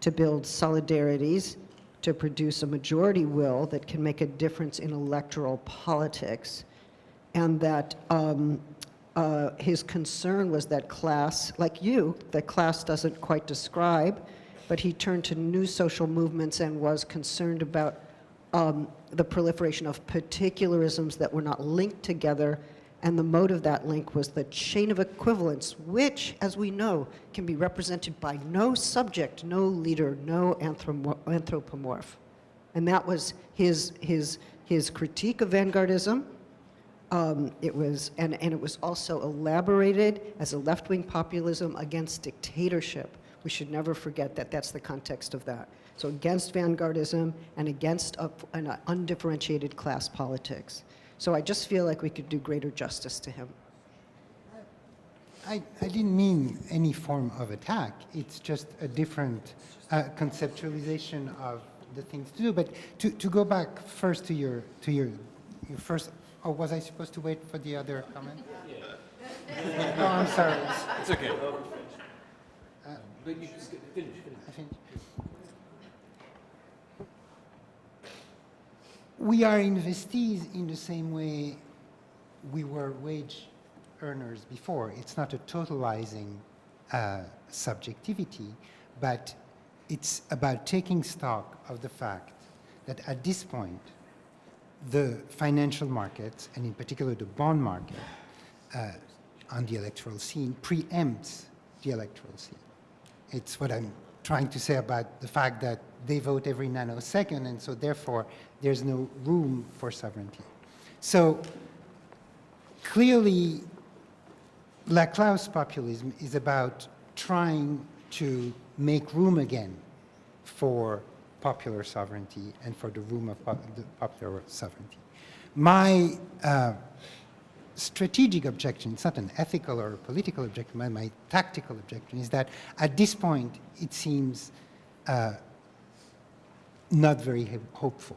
to build solidarities, to produce a majority will that can make a difference in electoral politics, and that his concern was that class, like you, that class doesn't quite describe, but he turned to new social movements and was concerned about the proliferation of particularisms that were not linked together, and the mode of that link was the chain of equivalence, which, as we know, can be represented by no subject, no leader, no anthropomorph. And that was his critique of vanguardism. It was also elaborated as a left-wing populism against dictatorship. We should never forget that that's the context of that. So against vanguardism and against an undifferentiated class politics. So I just feel like we could do greater justice to him. I didn't mean any form of attack. It's just a different conceptualization of the things to do. But to go back first to your first, or was I supposed to wait for the other comment? Yeah. No, I'm sorry. It's okay. But you just finish. I think we are investees in the same way we were wage earners before. It's not a totalizing subjectivity, but it's about taking stock of the fact that at this point, the financial markets, and in particular the bond market, on the electoral scene, preempts the electoral scene. It's what I'm trying to say about the fact that they vote every nanosecond, and so therefore there's no room for sovereignty. So clearly, Laclau's populism is about trying to make room again for popular sovereignty and for the room of the popular sovereignty. My strategic objection, it's not an ethical or a political objection, my tactical objection is that at this point it seems not very hopeful.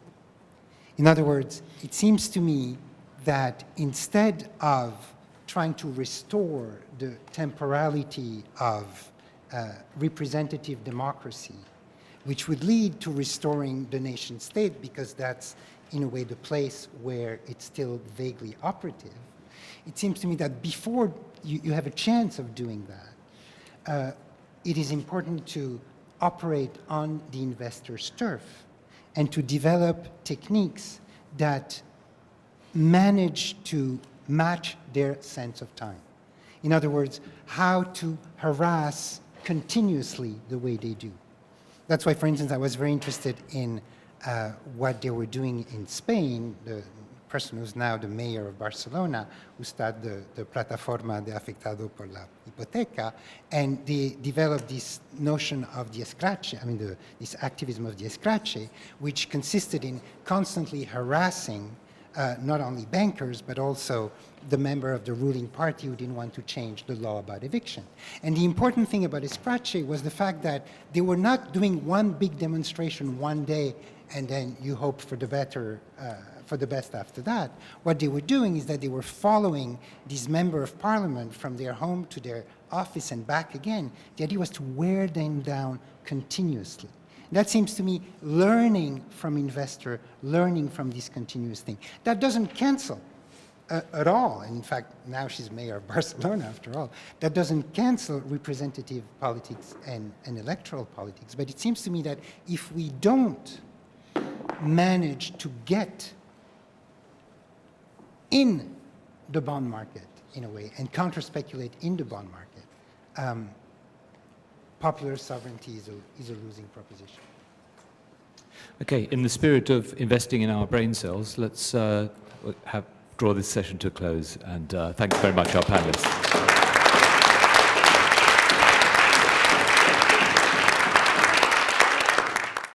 In other words, it seems to me that instead of trying to restore the temporality of representative democracy, which would lead to restoring the nation state, because that's in a way the place where it's still vaguely operative, it seems to me that before you have a chance of doing that, it is important to operate on the investor's turf and to develop techniques that manage to match their sense of time. In other words, how to harass continuously the way they do. That's why, for instance, I was very interested in what they were doing in Spain. The person who's now the mayor of Barcelona, who started the Plataforma de Afectado por la Hipoteca, and they developed this notion of the escrache, this activism of the escrache, which consisted in constantly harassing not only bankers, but also the member of the ruling party who didn't want to change the law about eviction. And the important thing about escrache was the fact that they were not doing one big demonstration one day and then you hope for the better, for the best after that. What they were doing is that they were following this member of parliament from their home to their office and back again. The idea was to wear them down continuously. That seems to me learning from investor, learning from this continuous thing. That doesn't cancel at all, and in fact, now she's mayor of Barcelona after all, that doesn't cancel representative politics and electoral politics. But it seems to me that if we don't manage to get in the bond market, in a way, and counter-speculate in the bond market, popular sovereignty is a losing proposition. Okay, in the spirit of investing in our brain cells, let's draw this session to a close, and thanks very much, our panelists.